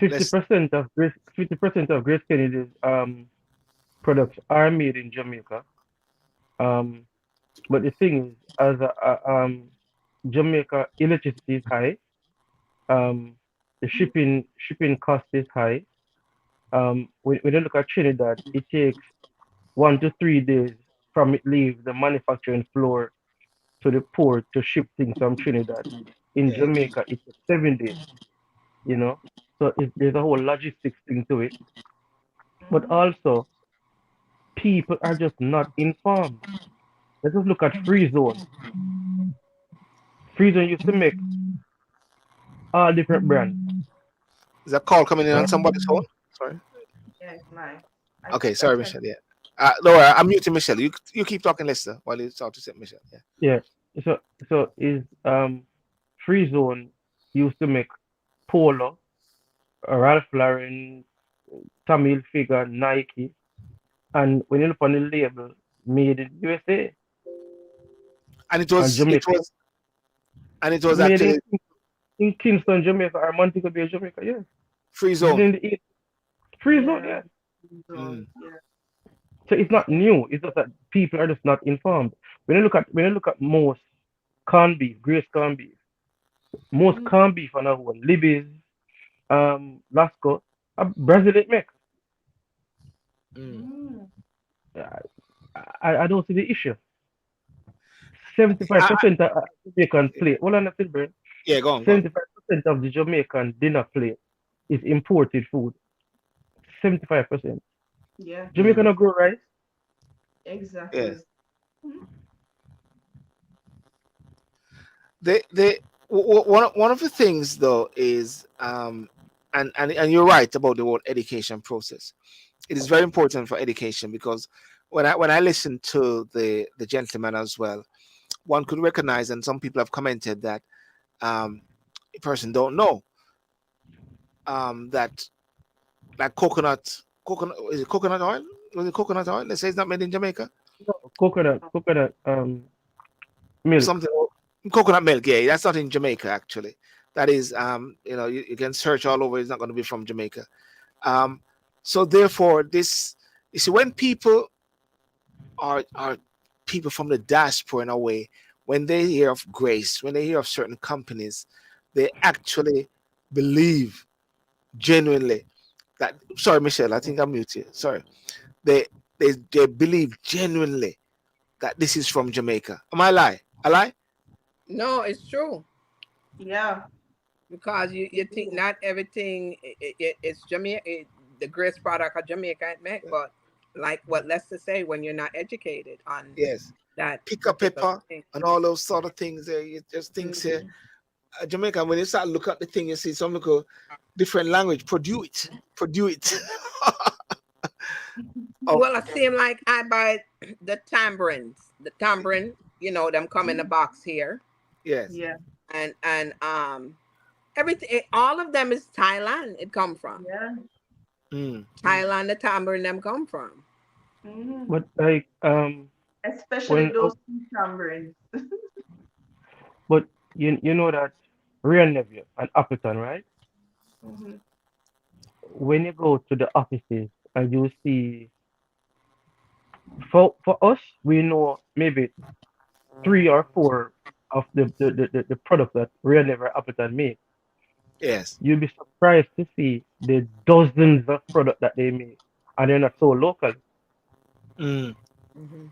fifty Let's. percent of Grace 50% of Grace Kennedy's products are made in Jamaica. Um, but the thing is, Jamaica electricity is high. The shipping cost is high. When you look at Trinidad, it takes 1 to 3 days from it leaves the manufacturing floor to the port to ship things from Trinidad. In Yeah. Jamaica, it's 7 days, you know. So there's a whole logistics thing to it. But Mhm. also, people are just not informed. Let's just look at Free Zone. Free Zone used to make all different brands, Is that call coming in on right? somebody's phone? Sorry. Yeah, it's mine. Okay, I sorry, can. Michelle. Yeah. No, I'm muting Michelle. You keep talking, Lester, while you talk to Michelle. Yeah. Yeah. So is Free Zone used to make Polo, Ralph Lauren, Tommy Hilfiger, Nike, and when you look on the label, made in USA And it and was, it Jamaica, was, and it was made actually in Kingston, Jamaica, or Montego Bay, Jamaica. Yes, free made zone. in the Free Zone. Yeah. Yes. Zone. Mm, Yeah. So it's not new. It's just that people are just not informed. When you look at most corned beef, Grace corned beef, most Mhm. corned beef on our whole, Libby's, Lasco, Brazilian make. mm. Mm. I, I don't see the issue. I, 75% of Jamaican plate. Hold on a second, bro. yeah, go on, go on. 75% of the Jamaican dinner plate is imported food. 75%. Yeah. Jamaica Mm, no grow rice. yes. Exactly. Mhm. They one of the things though is and you're right about the whole education process. It is very important for education because when I listen to the gentleman as well, one could recognize, and some people have commented that a person don't know that like coconut is it coconut oil? Was it coconut oil? They say it's not made in Jamaica. No, coconut milk. Something coconut milk, yeah, that's not in Jamaica actually. That is you can search all over, it's not going to be from Jamaica. Um so therefore this, you see, when people are people from the diaspora in a way, when they hear of Grace, when they hear of certain companies, they actually believe genuinely that, sorry Michelle, I think I'm muted, sorry, they they believe genuinely that this is from Jamaica. Am I lie? I lie? No, it's true. Yeah. Because you think not everything it's Jamaica, the greatest product of Jamaica it make, but like what Lester say, when you're not educated on Yes. that Pick a particular pepper thing. and all those sort of things there. You just think here, Mhm. Jamaica, when you start look at the thing, you see some look a different language. Produce it. Oh, Well, it seem like I buy the tambourines, them come in a box here, yes. Yeah. and everything, all of them is Thailand. It come from Yeah. Mm, Thailand. The tambourine them come from. Mhm. But like Especially when those tambourines. but you know that Real Nephew and Appleton, right? Mhm. When you go to the offices and you see, for us, we know maybe 3 or 4 of the products that Real Never Appleton make. yes. You'll be surprised to see the dozens of products that they make, and they're not so local. Mm, Hmm.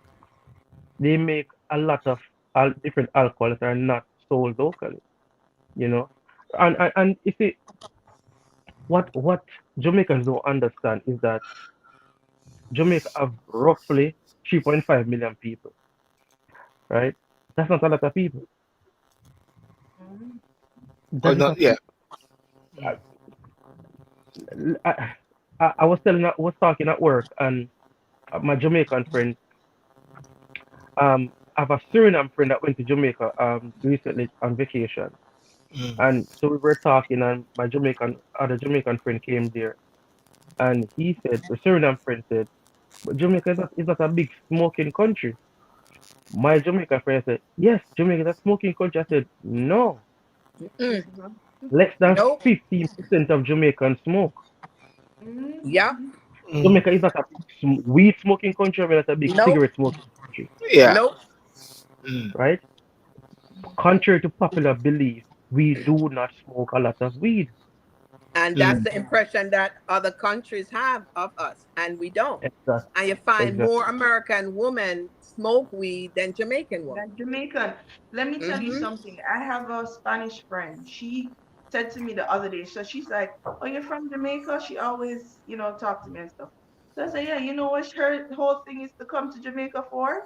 They make a lot of different alcohols that are not sold locally, you know. And you see, what Jamaicans don't understand is that Jamaica have roughly 3.5 million people, right? That's not a lot of people. Mhm. or That is not? a Yeah. Mm, I was talking at work, and my Jamaican friend, I have a Suriname friend that went to Jamaica recently on vacation, mm, and so we were talking, and my other Jamaican friend came there, and he said, the Suriname friend said, but Jamaica is not a big smoking country. My Jamaican friend said, yes, Jamaica is a smoking country. I said, no, Mm. Mhm. less than Nope. 15% of Jamaicans smoke. Mhm. Yep. mm, Jamaica is not a big weed smoking country, but not a big Nope. cigarette smoking country, yeah. Nope. Mm, right? contrary to popular belief, we do not smoke a lot of weed. And that's Mm, the impression that other countries have of us, and we don't. Exactly. And you find Exactly. more American women smoke weed than Jamaican women. That Jamaican. Let me tell you Mm-hmm. something. I have a Spanish friend. She said to me the other day, so she's like, "Oh, you're from Jamaica?" She always, talk to me and stuff. So I said, "Yeah, you know what her whole thing is to come to Jamaica for?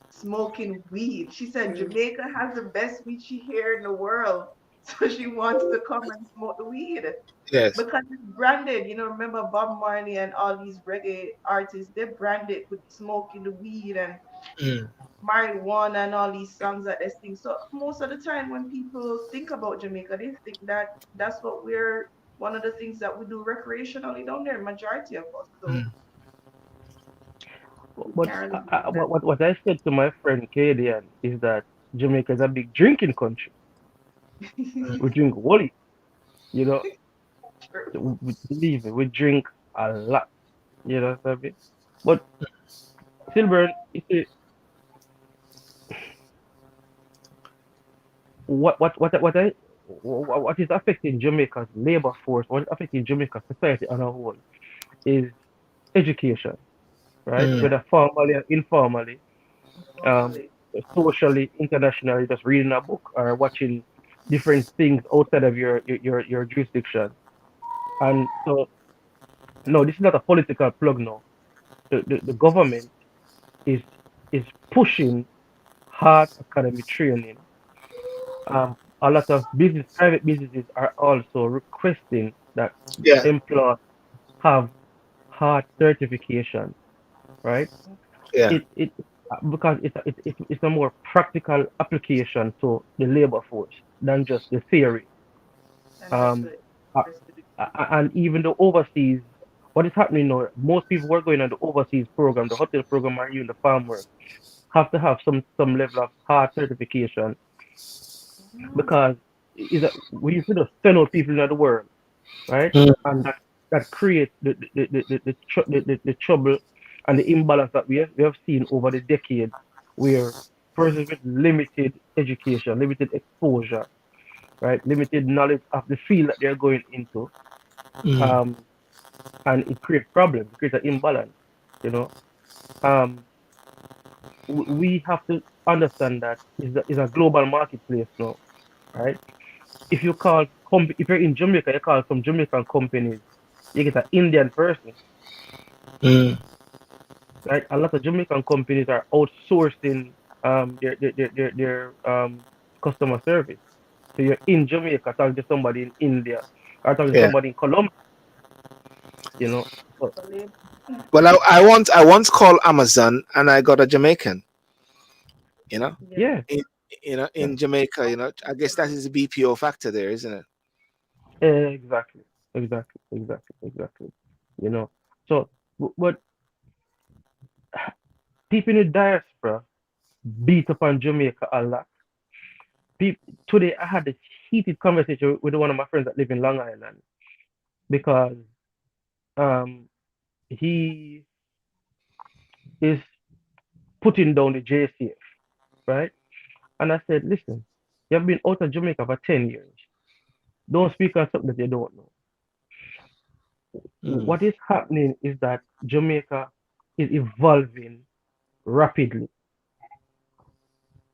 Smoking weed." She said Jamaica has the best weed she here in the world. So she wants to come and smoke the weed yes. because it's branded. Remember Bob Marley and all these reggae artists, they're branded with smoking the weed and Mm, marijuana and all these songs that they sing. So most of the time when people think about Jamaica, they think that that's what we're one of the things that we do recreationally down there, majority of us. So mm, we But can't really blame them. what I said to my friend Cadian is that Jamaica is a big drinking country. mm, We drink wally, you know. True. Believe me, we drink a lot. You know what I mean? But Silver, you see, what is affecting Jamaica's labor force, what is affecting Jamaica's society on a whole is education, right? mm, Whether formally or informally, um, Normally. socially, internationally, just reading a book or watching different things outside of your jurisdiction. And so, no, this is not a political plug. No, the government is is pushing hard academic training. A lot of private businesses are also requesting that yeah. employees have hard certification, right? Yeah. It because it's a more practical application to the labor force than just the theory. And that's Um, the uh, and even the overseas, what is happening now? Most people who are going on the overseas program, the hotel program, or even the farm work, have to have some level of hard certification Mhm. because is that we used to just send out people in the world, right? Mm, And that creates the trouble and the imbalance that we have seen over the decades, where persons with limited education, limited exposure, right, limited knowledge of the field that they're going into, mm, um, and it creates problems, it creates an imbalance, you know. Um, we have to understand that is a global marketplace now, right? If you call if you're in Jamaica, you call some Jamaican companies, you get an Indian person, mm, right? A lot of Jamaican companies are outsourcing their customer service. So you're in Jamaica talking to somebody in India or talking to yeah. somebody in Colombia, you know. So Believe- Well, I once called Amazon and I got a Jamaican. You know, Yeah. yeah, in yeah, in Jamaica. I guess that is the BPO factor there, isn't it? exactly, exactly. You know. So, but people in the diaspora beat up on Jamaica a lot. Today, I had this heated conversation with one of my friends that live in Long Island because um, he is putting down the JCF, right? And I said, listen, you've been out of Jamaica for 10 years. Don't speak on something that you don't know. Mm, What is happening is that Jamaica is evolving rapidly.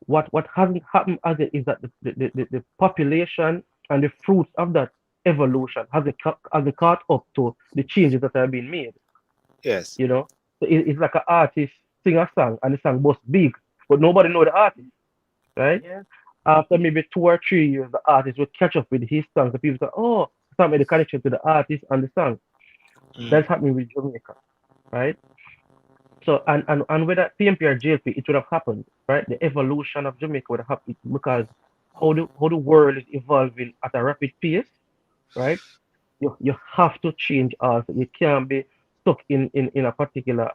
What hasn't happened as it is that the population and the fruits of that evolution hasn't caught up to the changes that have been made. yes. You know, so it's like an artist sing a song and the song was big, but nobody know the artist, right? Yeah. After maybe 2 or 3 years, the artist will catch up with his song. So people say, oh, start made the connection to the artist and the song. Mm, That's happening with Jamaica, right? So and with that PMP or JLP, it would have happened, right? The evolution of Jamaica would have happened because how the world is evolving at a rapid pace, right? You have to change also. You can't be stuck in a particular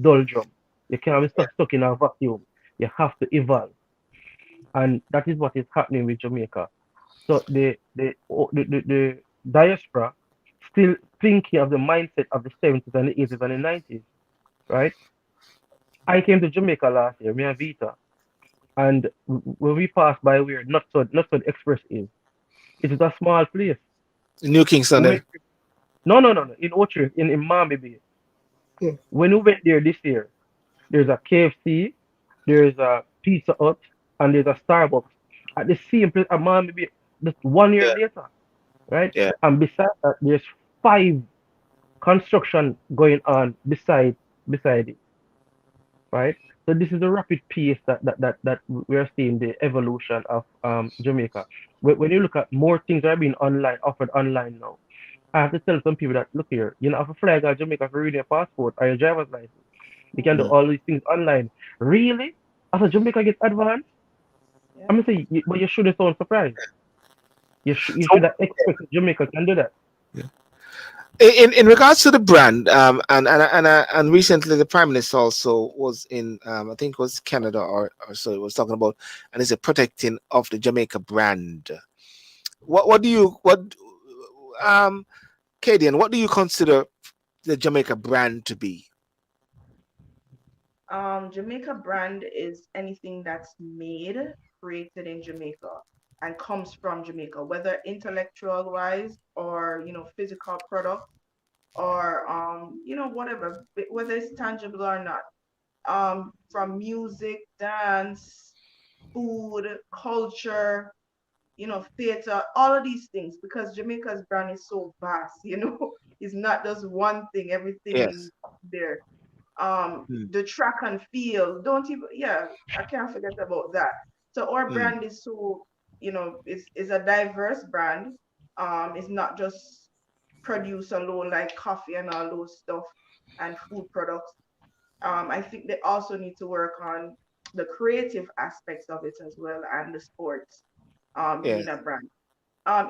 doldrum. You can't be yeah. stuck in a vacuum. You have to evolve, and that is what is happening with Jamaica. So the diaspora still thinking of the mindset of the 70s and the 80s and the 90s, right? I came to Jamaica last year, me and Vita, And when we pass by where not so Express is, it is a small place. New Kingston We there. went, no, in Ocho, in Miami Bay. Hmm. When we went there this year, there's a KFC, there's a Pizza Hut, and there's a Starbucks at the same place at Miami Bay. Just 1 year Yeah, later, right? yeah, And beside that, there's five construction going on beside it, right? So this is the rapid pace that we are seeing the evolution of Jamaica. When you look at more things are being offered online now. I have to tell some people that look here, you know, have a flag out Jamaica for reading your passport or your driver's license. You can do mm, all these things online. Really? After Jamaica gets advanced, Yeah. I'm gonna say, but you shouldn't sound surprised. You so should have expected Jamaica can do that. in regards to the brand, and recently the prime minister also was in, I think it was Canada or so, it was talking about, and it's a protecting of the Jamaica brand. What do you what um Kadian, what do you consider the Jamaica brand to be? Jamaica brand is anything that's made, created in Jamaica, and comes from Jamaica, whether intellectual wise or physical product or whatever, whether it's tangible or not. From music, dance, food, culture, theater, all of these things, because Jamaica's brand is so vast, it's not just one thing, everything Yes. there. Mm, The track and field, don't even, yeah, I can't forget about that. So our mm, brand is so, is a diverse brand. It's not just produce alone like coffee and all those stuff and food products. I think they also need to work on the creative aspects of it as well and the sports being yes. a brand.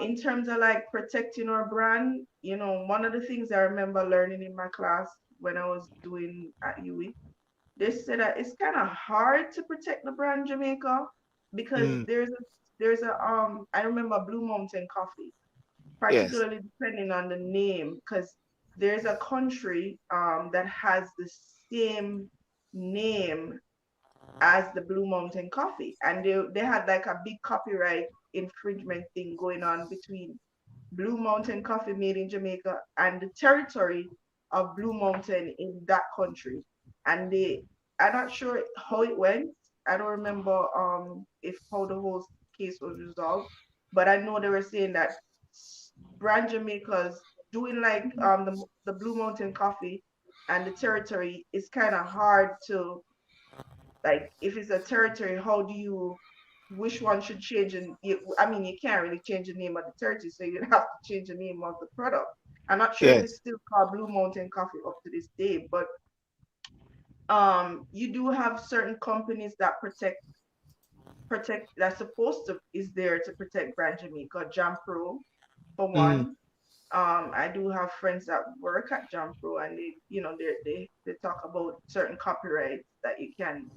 In terms of like protecting our brand, one of the things I remember learning in my class when I was doing at UE, they said that it's kind of hard to protect the brand Jamaica because Mm, there's a I remember Blue Mountain Coffee, yes. particularly depending on the name, because there's a country that has the same name as the Blue Mountain Coffee, and they had like a big copyright infringement thing going on between Blue Mountain Coffee made in Jamaica and the territory of Blue Mountain in that country. And I'm not sure how it went. I don't remember if how the whole case was resolved, but I know they were saying that brand Jamaica's doing like the Blue Mountain Coffee and the territory is kind of hard to, like, if it's a territory, how do you, which one should change? And I mean, you can't really change the name of the territory, so you'd have to change the name of the product. I'm not sure if it's Yes. still called Blue Mountain Coffee up to this day, but you do have certain companies that protect that's supposed to is there to protect brand Jamaica, Jam Pro for Mm, one. I do have friends that work at Jam Pro, and they talk about certain copyrights that you can.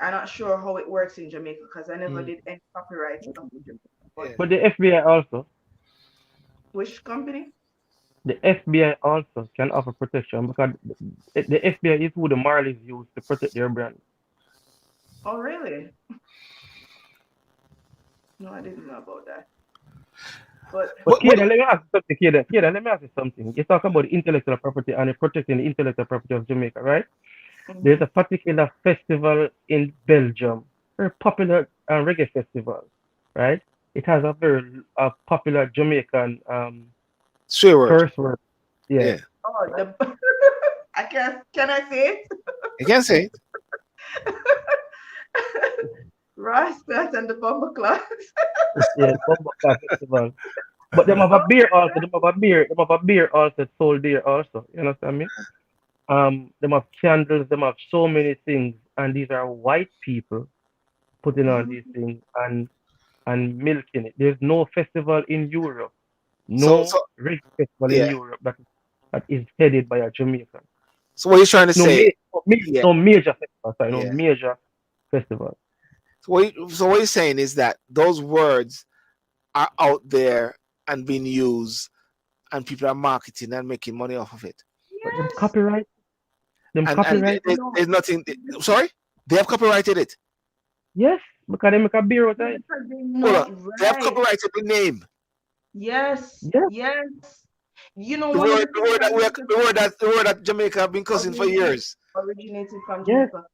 I'm not sure how it works in Jamaica because I never mm, did any copyright stuff in Jamaica. But yes. But the FBI also, which company? the FBI also can offer protection because the FBI is who the Marlies use to protect their brand. Oh, really? No, I didn't know about that. But But What Kaden, let me ask you something, let me ask you something. You talk about intellectual property and protecting the intellectual property of Jamaica, right? There's mhm. a particular festival in Belgium, very popular reggae festival, right? It has a very popular Jamaican swear word? curse word. Yeah. Yeah. Oh, the I can I say You can say it. it? Rascals and the Bumble Class. Yeah, Bumper Festival. But them have a Oh, beer also. Them have a beer also sold there also. You understand me? Them have candles. Them have so many things, and these are white people putting on mhm. these things and milking it. There's no festival in Europe, So no so reggae festival in yeah. Europe that is headed by a Jamaican. So what you're trying to say? Yeah. No major festival. Sorry, no Yeah. major festival. So what you're saying is that those words are out there and being used, and people are marketing and making money off of it. But them Yes. copyright, them And See, copyright. no. there's nothing. Sorry, they have copyrighted it. Yes, because they make a beer out of it. Because they Hold know on. They have right. copyrighted the name. Yes, Yes, yes. You know, one of the The things word I that we are, noticed the word that Jamaica have been cussing for originated years. originated from yes. Jamaica.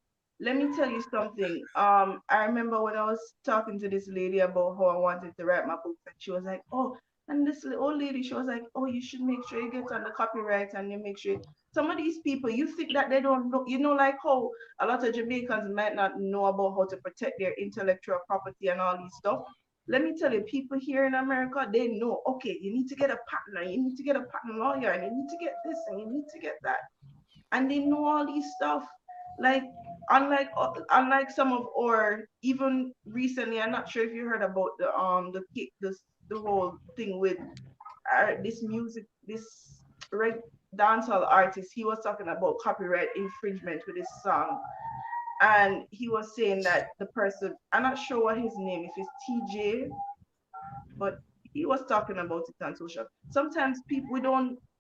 Let me tell you something. I remember when I was talking to this lady about how I wanted to write my book, and she was like, "Oh," and this old lady, she was like, "Oh, you should make sure you get on the copyright and you make sure." Some of these people, you think that they don't know, like how a lot of Jamaicans might not know about how to protect their intellectual property and all these stuff. Let me tell you, people here in America, they know, okay, you need to get a partner, you need to get a patent lawyer, and you need to get this, and you need to get that, and they know all these stuff. Like unlike some of, or even recently, I'm not sure if you heard about the whole thing with this music, this reg dancehall artist. He was talking about copyright infringement with his song, and he was saying that the person, I'm not sure what his name, if it's TJ, but he was talking about it on social. Sometimes people,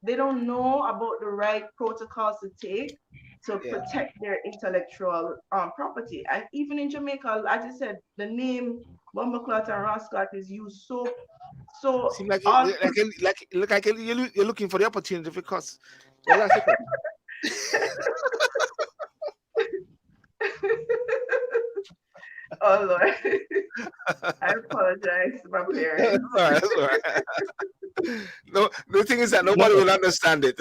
they don't know about the right protocols to take to Yeah. protect their intellectual property. And even in Jamaica, as I said, the name Bumbleclot and Rascot is used so Seem like all you're looking for the opportunity for cuss. Well, that's okay. oh Lord. I apologize to my That's parents. all right. That's all right. No, the thing is that No, nobody no, will understand it.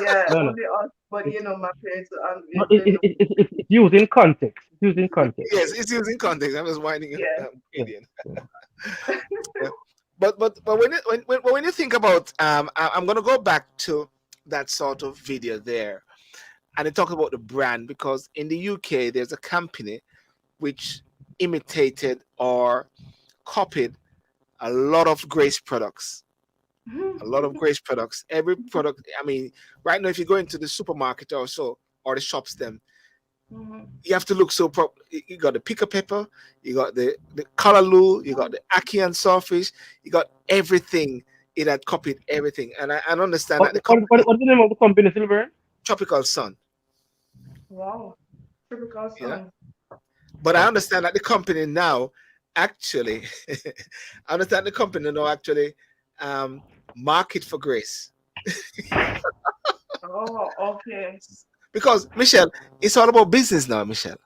Yeah, no, no. only us, but my parents No, they know. it's used in context. It's used in context. Yes, it's using context. I'm just whining, Yeah. Yeah, Canadian. yeah. Yeah. But when you think about I'm gonna go back to that sort of video there, and they talk about the brand, because in the UK there's a company which imitated or copied a lot of Grace products. A lot of Grace products. Every product. I mean, right now, if you go into the supermarket or so, or the shops, them, Mhm. you have to look so prop. You got the picker pepper, you got the callaloo, you got the ackee and sawfish, you got everything. It had copied everything, and I understand that the company What's the name of the company, Silver? Tropical Sun, Wow. Typical yeah. son. But I Okay. understand that the company now actually, I understand the company now actually um, market for Grace. Oh, okay. Because Michelle, it's all about business now, Michelle.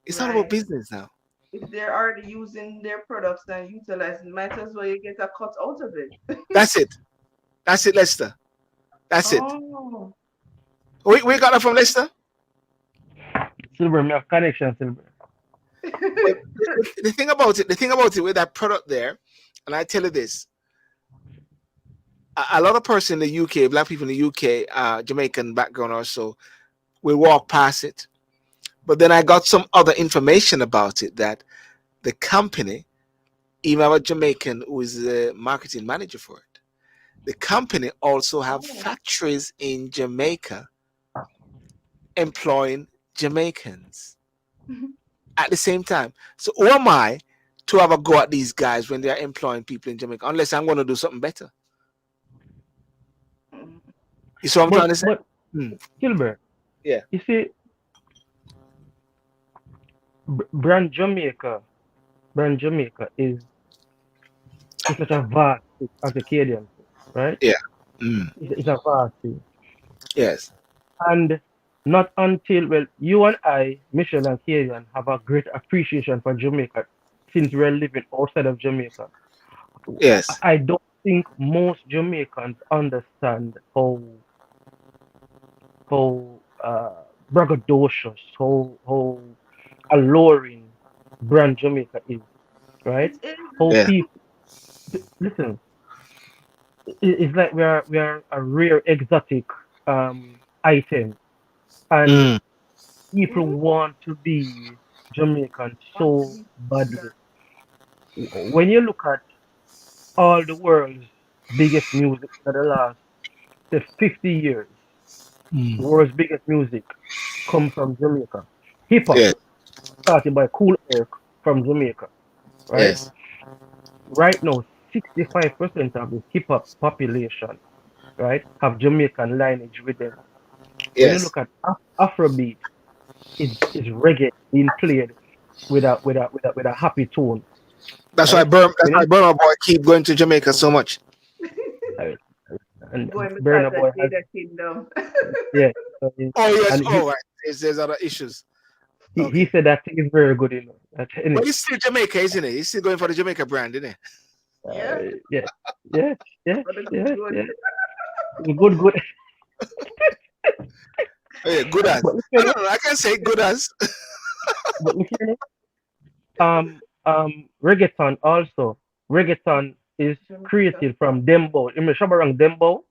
It's all about Right. business now. If they're already using their products and utilizing, might as well you get a cut out of it. That's it. That's it, Lester. That's it. Oh. We got that from Lester. Silver, me have connection, Silver. But the thing about it with that product there, and I tell you this, a lot of person in the UK, black people in the UK, Jamaican background also, will walk past it. But then I got some other information about it, that the company, even a Jamaican who is the marketing manager for it, the company also have Oh. factories in Jamaica employing Jamaicans at the same time. So who am I to have a go at these guys when they are employing people in Jamaica? Unless I'm going to do something better. Mm. You see what I'm trying But to say? but Hmm. Silver, Yeah. you see, brand Jamaica, is such a vast thing as a Canadian thing, right? Yeah. Mm. It's a vast thing. Yes. And not until, well, you and I, Michelle and Kieran, have a great appreciation for Jamaica since we're living outside of Jamaica. Yes. I don't think most Jamaicans understand how braggadocious, how alluring brand Jamaica is, right? It is. How Yeah. people listen, it's like we are a rare exotic item, and Mm. people Mm-hmm. want to be Jamaican Want to so be badly. When you look at all the world's biggest music for the last, say, 50 years, the Mm. world's biggest music come from Jamaica. Hip hop Yeah. started by Cool Herc from Jamaica, right? Yes. Right now, 65% of the hip hop population, right, have Jamaican lineage with them. When you Yes. look at Afrobeat, is reggae being played. with a happy tone, That's why right? That's You why know, Burma Boy keep going to Jamaica so much. uh, and Going because Burna of Boy has Data Kingdom. yeah, Oh yes. and Oh right. There's other issues. he Okay. said that thing is very good, in But it. he's still Jamaica, isn't he? He's still going for the Jamaica brand, isn't Yeah, Yeah, yeah, yeah, for the yeah, good. yeah. Good, good. he? Oh, yeah, good as. But look I here, don't know. I can say good as. but look here. Reggaeton also. Reggaeton is Jamaica. created from dembow. You remember Shabarang dembow?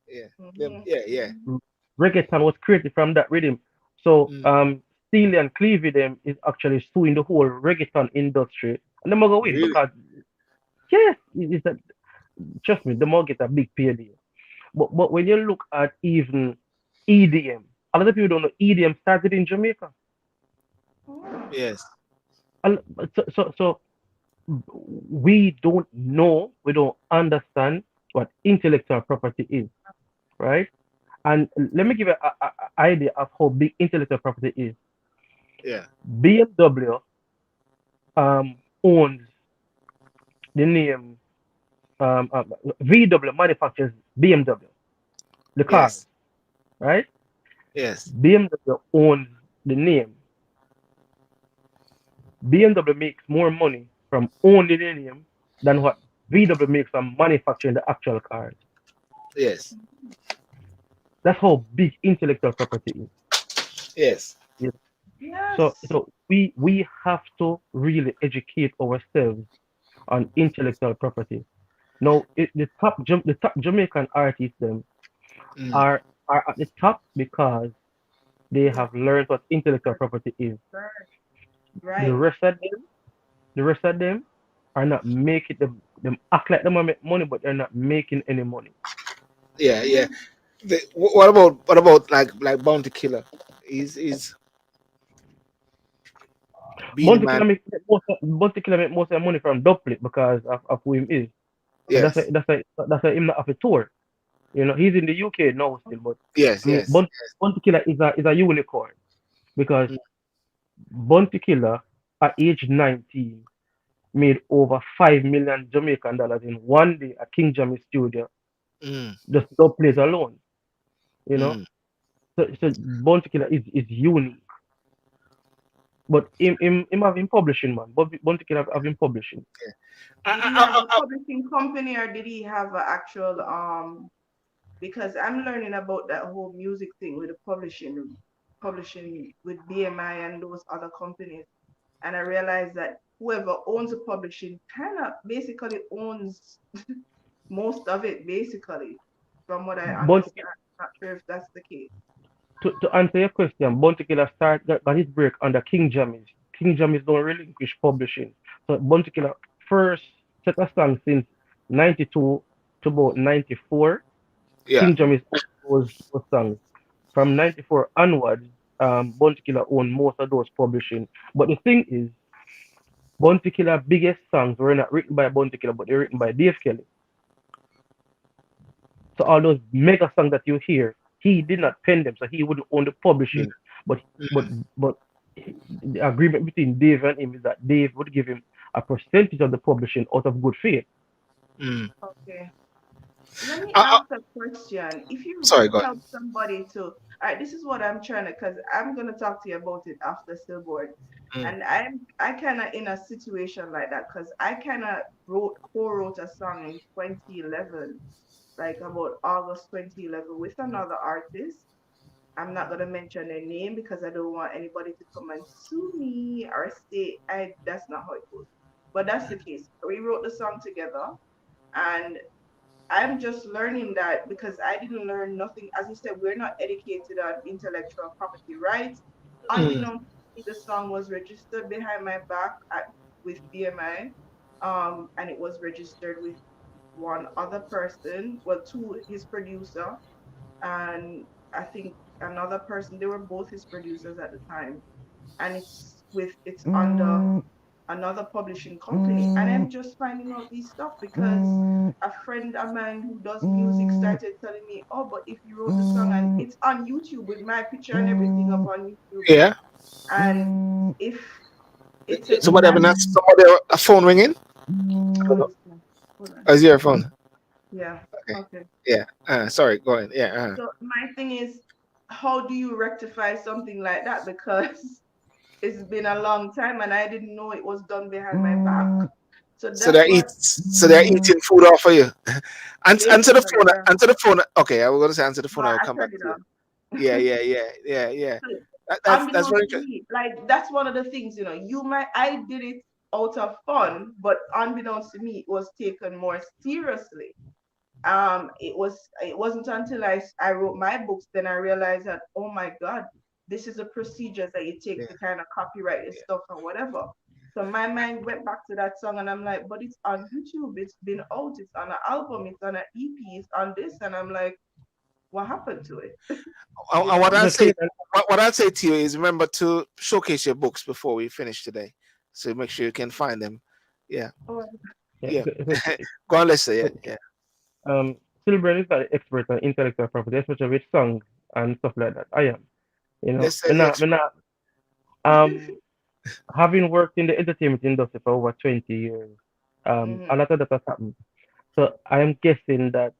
Yeah. Them. Mhm. Yeah. Yeah. Mhm. Reggaeton was created from that rhythm. So Mm, Steely and Clevie them is actually suing the whole reggaeton industry, and they're gonna win really? because yes, it's a, trust me, the more get a big payday. But when you look at even EDM, a lot of people don't know EDM started in Jamaica. Oh. Yes. A lo- so we don't know, we don't understand what intellectual property is, right? And let me give you an idea of how big intellectual property is. Yeah. BMW owns the name, VW manufactures BMW, the cars, Yes. right? Yes. BMW owns the name. BMW makes more money from owning the name than what VW makes from manufacturing the actual cars. Yes. That's how big intellectual property is. Yes. Yes. So, Yes. so we have to really educate ourselves on intellectual property. Now, the top Jamaican artists them Mm, are at the top because they Yeah. have learned what intellectual property is. Right. The Right. rest of them, the rest of them are not making them act like them make money, but they're not making any money. yeah. Yeah. Mhm. What about like Bounty Killer? Is Beenie Bounty Man? Killer Bounty Killer make most of the money from dubplate because of who him is. But Yes. that's a him not have a tour. You know, he's in the UK now still, but Yes. I mean, Yes. Bounty Killer is a unicorn because Mm, Bounty Killer at age 19 made over $5 million in one day at King Jammy Studio, mm, just dub plays alone. You know, mm. so Bounty Killer is unique. But him have him publishing man. Bounty Killer have him publishing. Did he have a publishing company or did he have an actual because I'm learning about that whole music thing with the publishing with BMI and those other companies. And I realized that whoever owns the publishing kind of basically owns most of it, basically, from what I Bounty understand. Not sure if that's the case. to answer your question, Bounty Killer got his break under King Jammys. King Jammys don't relinquish publishing. So Bounty Killer first set a song since 92 to about 94. Yeah. King Jammys owned those songs. From 94 onwards, Bounty Killer owned most of those publishing. But the thing is, Bounty Killer biggest songs were not written by Bounty Killer, but they're written by Dave Kelly. So all those mega songs that you hear, he did not pen them, so he wouldn't own the Mm, publishing. But but mm, but the agreement between Dave and him is that Dave would give him a percentage of the publishing out of good faith. mm. Okay. Let me I, ask a question. If you sorry. Go ahead. help somebody to, all right, this is what I'm trying to, because I'm gonna talk to you about it after Stillboard, Mm, and I kind of in a situation like that because I kind of co-wrote a song in 2011, like about August 2011 with another artist. I'm not gonna mention their name because I don't want anybody to come and sue me or say I. That's not how it goes. But that's the case. We wrote the song together, and I'm just learning that because I didn't learn nothing. As you said, we're not educated on intellectual property rights. mm, Unbeknownst to me, the song was registered behind my back with BMI, and it was registered with one other person, well, two, his producer, and I think another person. They were both his producers at the time, and it's under another publishing company. And I'm just finding out this stuff because a friend of mine who does music started telling me, oh, but if you wrote the song and it's on YouTube with my picture and everything up on YouTube, yeah. and if It takes Somebody having time. a phone ringing? Oh, it's not. Hold on. Or is your phone? Yeah. Okay. Okay. Yeah. Sorry. Go ahead. Yeah. So my thing is, how do you rectify something like that? Because it's been a long time and I didn't know it was done behind my back. So So that's they're what eating food off of you. Answer the basically, phone. yeah. Answer the phone. Okay, I was gonna say answer the No, phone. I will I come back turned it to you. off. Yeah. So That's unbeknownst very to good. me, like that's one of the things, I did it out of fun, but unbeknownst to me, it was taken more seriously. It wasn't until I wrote my books, then I realized that, oh my God, this is a procedure that you take Yeah, to kind of copyright this yeah, stuff and whatever. So my mind went back to that song and I'm like, but it's on YouTube, it's been out, it's on an album, it's on an EP, it's on this, and I'm like, what happened to it? you And know? The thing, and what I'd say to you is remember to showcase your books before we finish today, so make sure you can find them. Yeah, Oh, yeah, yeah. so, Go on, Lester. Yeah, so, yeah. Silver is an expert on intellectual property, especially with songs and stuff like that. I am, Lester is when the I, when expert. I, having worked in the entertainment industry for over 20 years, a mhm. lot of that has happened. So I am guessing that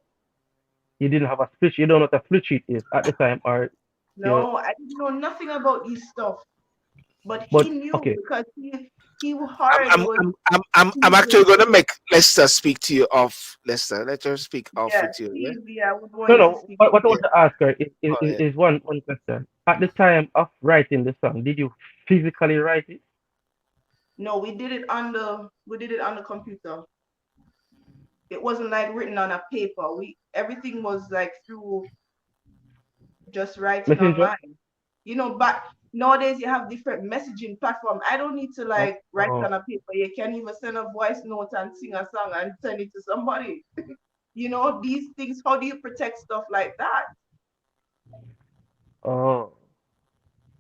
you didn't have a split sheet, you don't know what a split sheet is at the time, or you, No, I didn't know nothing about this stuff, but he but knew okay, because he I'm already I'm was I'm I'm I'm, I'm teasing. actually going to make Lester speak to you off. Lester, let her speak off Yeah, with you. Yeah, please, yeah, I would want no, you to no. speak. What I yeah. want to ask her Oh, yeah. is one question. At the time of writing the song, did you physically write it? No, we did it on the computer. It wasn't like written on a paper. We everything was like through just writing Messenger? online. But nowadays you have different messaging platform. I don't need to Oh, like write oh, on a paper. You can even send a voice note and sing a song and send it to somebody. These things, how do you protect stuff like that? oh,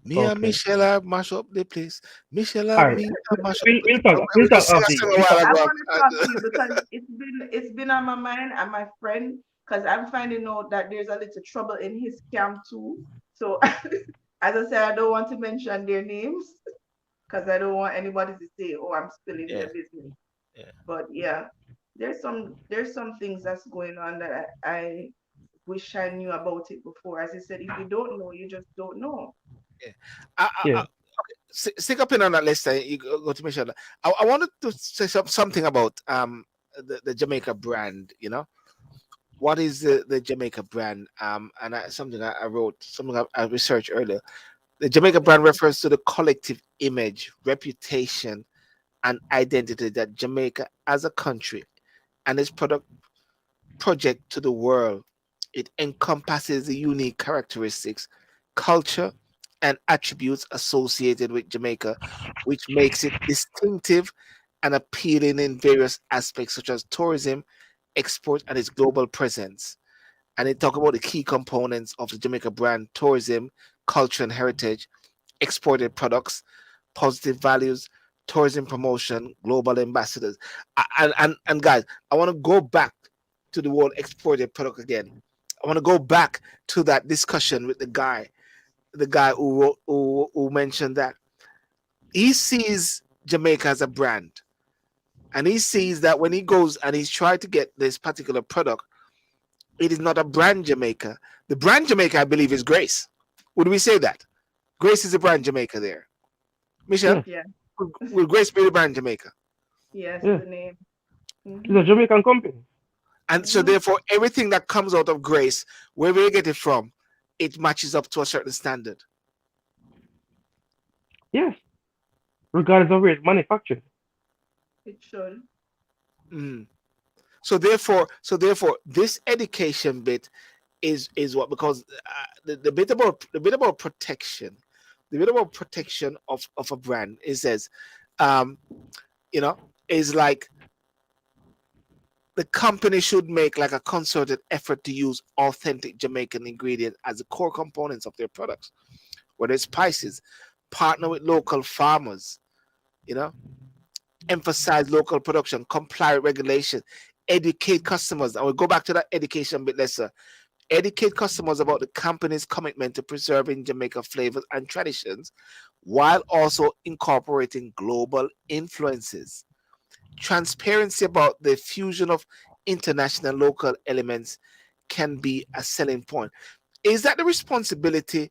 Me and okay. Michelle have mash up the place. Michelle All have right. me and mash up. We'll We talk just sing a after song you. a We'll while talk I ago. want to talk to you because it's been on my mind and my friend, because I'm finding out that there's a little trouble in his camp too. So as I said, I don't want to mention their names because I don't want anybody to say, "Oh, I'm spilling Yeah, their business." yeah, But yeah, there's some things that's going on that I wish I knew about it before. As I said, if you don't know, you just don't know. yeah. I Yeah. stick up in on that list. You go to Michelle. I wanted to say something about the Jamaica brand. What is the Jamaica brand? And something I wrote, something I researched earlier. The Jamaica Yeah. brand refers to the collective image, reputation, and identity that Jamaica as a country and its project to the world. It encompasses the unique characteristics, culture, and attributes associated with Jamaica, which makes it distinctive and appealing in various aspects such as tourism, export, and its global presence. And it talk about the key components of the Jamaica brand: tourism, culture and heritage, exported products, positive values, tourism promotion, global ambassadors. And guys, I want to go back to the word exported product again. I want to go back to that discussion with the guy who mentioned that he sees Jamaica as a brand, and he sees that when he goes and he's trying to get this particular product, it is not a brand Jamaica. The brand Jamaica, I believe, is Grace. Would we say that? Grace is a brand Jamaica there. Michelle, Yes. Yeah. will Grace be the brand Jamaica? Yes, Yes. the name. It's a Mhm. Jamaican company. And so, Mhm. therefore, everything that comes out of Grace, wherever you get it from, it matches up to a certain standard. Yes. Regardless of where it's manufactured. It should. Mm. So therefore, this education bit is what, because the bit about protection, the bit about protection of a brand, it says, um, you know, is like the company should make like a concerted effort to use authentic Jamaican ingredients as the core components of their products, whether it's spices, partner with local farmers, you know, emphasize local production, comply with regulation, educate customers. And we'll go back to that education bit lesser. Educate customers about the company's commitment to preserving Jamaica flavors and traditions while also incorporating global influences. Transparency about the fusion of international local elements can be a selling point. Is that the responsibility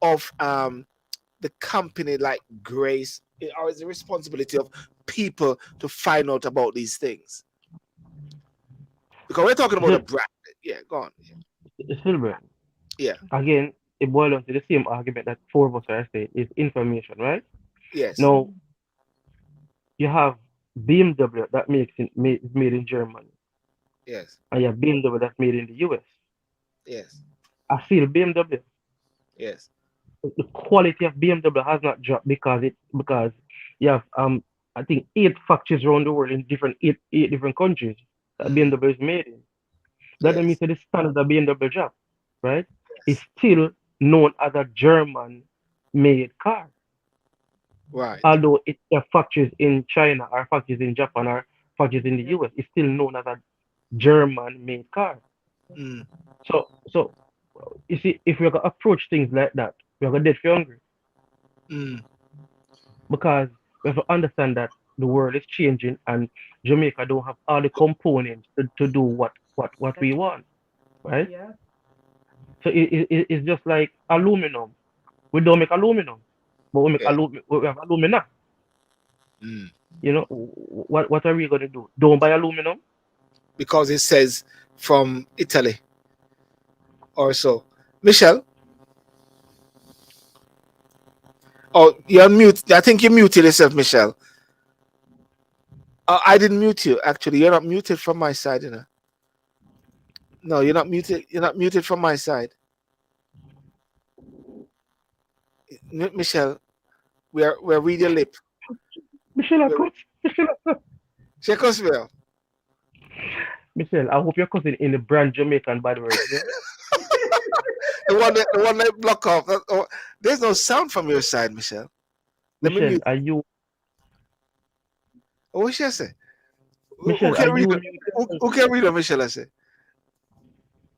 of the company like Grace, or is the responsibility of people to find out about these things? Because we're talking about a So, brand. Yeah, go on. Silver, Yeah, again, it boils down to the same argument that four of us are saying is information, right? yes, Now, you have BMW that is made in Germany, yes, and you have BMW that's made in the US. yes, I feel BMW, yes. the quality of BMW has not dropped because you have I think 8 factories around the world in eight different countries that Mm, BMW is made in. That don't mean yes, that the standard of BMW drop, right? It's yes. still known as a German made car. Right. Although it have factories in China or factories in Japan or factories in the US, it's still known as a German made car. Mm, So you see, if we're gonna approach things like that, we're gonna get hungry mm, because we have to understand that the world is changing and Jamaica don't have all the components to do what we want, right? Yeah. So it's just like aluminum. We don't make aluminum, but yeah. we have alumina. Mm. You know, what are we gonna do? Don't buy aluminum? Because it says from Italy or so. Michelle, oh, you're mute. I think you muted yourself, Michelle. I didn't mute you. Actually, you're not muted from my side, you know. No, you're not muted. You're not muted from my side, Michelle. We're read your lip. Michelle, I We're, cut. Michelle, I cut. check us, well. Michelle, I hope you're cutting in the brand Jamaican bad words, yeah? The one that block off. Oh, there's no sound from your side, Michelle. Let me Michelle, mute. are you Oh, what should I say? Who Michelle, are can read you it? muted? Who can read it, Michelle? I say.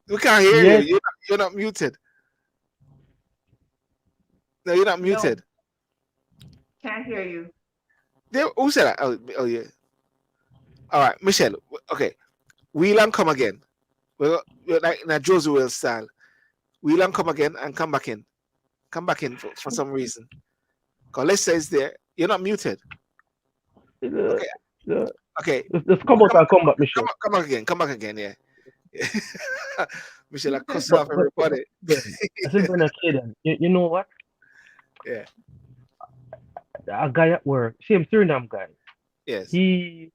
We can't hear you. Yes, You're not muted. No, you're not No, muted. can't hear you. There, who said that? Oh, yeah. All right, Michelle. Okay, wheel and come again. We're like in a Josie Wales style. Wheel and come again and come back in. Come back in for some reason. Cause let's say it's there. You're not muted. uh, Okay, uh, okay. just come out and come back, Michelle. Come back again. Come back again. Yeah. Michelle, I cuss But off but but, everybody. but then, I said when I say that, you know what? Yeah. A guy at work, same Suriname guy. Yes. He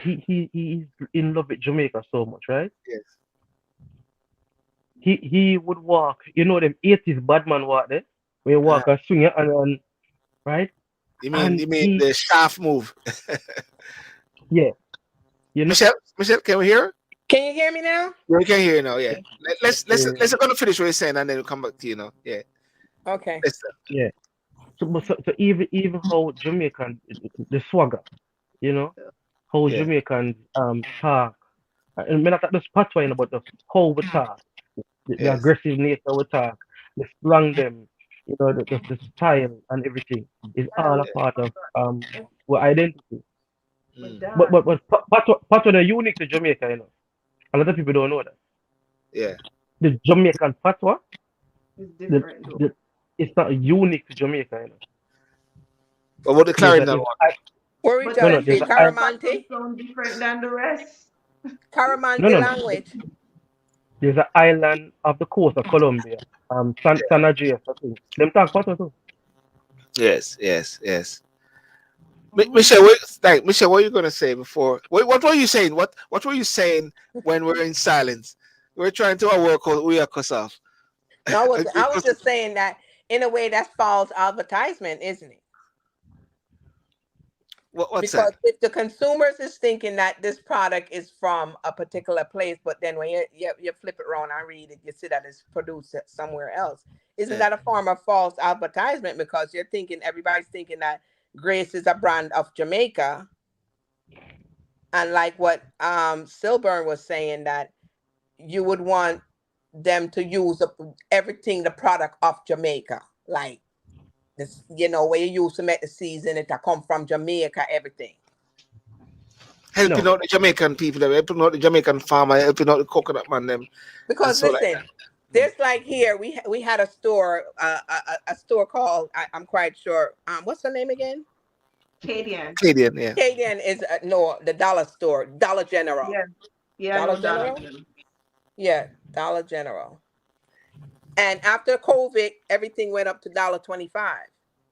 he's in love with Jamaica so much, right? Yes. He would walk, you know them 80s bad man walk there, where you Uh, walk and swing your hand on, right? you mean And you mean he the shaft move? yeah, you know. Michelle, can we hear? Can you hear me now? We can hear you now. Yeah. Let's Yeah, gonna finish what you're saying and then we'll come back to you now. Yeah. Okay. Let's, yeah. So even how Jamaican the swagger, you know, how yeah. Jamaicans talk. And when I talk the patois, you know, but the how we talk, the Yes. aggressive nature we talk, the slang them, you know, the style and everything is Yeah, all a Yeah. part of our identity. with Mm, But that, patois are unique to Jamaica, you know. A lot of people don't know that. yeah. The Jamaican patois, it's the, different though. the it's not unique to Jamaica, you know. But what the There's a Clarendon there's one? What are we But no trying no to say? there's then a your I pattern Caramonte? sound different than the rest. no Caramonte no no language. there's an island of the coast of Colombia, San Andreas, I think. Them talk patois too. Yes, yes, yes. Oh, Michelle, Michelle, what are you gonna say before? What were you saying? What were you saying when we're in silence? We're trying to work out. We are cuss off. No, I was just saying that in a way that's false advertisement, isn't it? What's that? Because if the consumers is thinking that this product is from a particular place, but then when you flip it around and read it, you see that it's produced somewhere else. Isn't Yeah. that a form of false advertisement? Because you're thinking everybody's thinking that Grace is a brand of Jamaica, and like what Silburn was saying, that you would want them to use everything the product of Jamaica, like. This, where you used to make the season, it a come from Jamaica, everything. Helping No, out the Jamaican people, them, helping out the Jamaican farmer, helping out the coconut man them, and Because so like listen, there's like here we had a store, a store called I'm quite sure. What's the name again? Cadian. Canadian, yeah. Cadian is no, the dollar store, Dollar General. Yeah. Yeah, I Dollar know Dollar General. General. Yeah, Dollar General. And after COVID, everything went up to $1.25.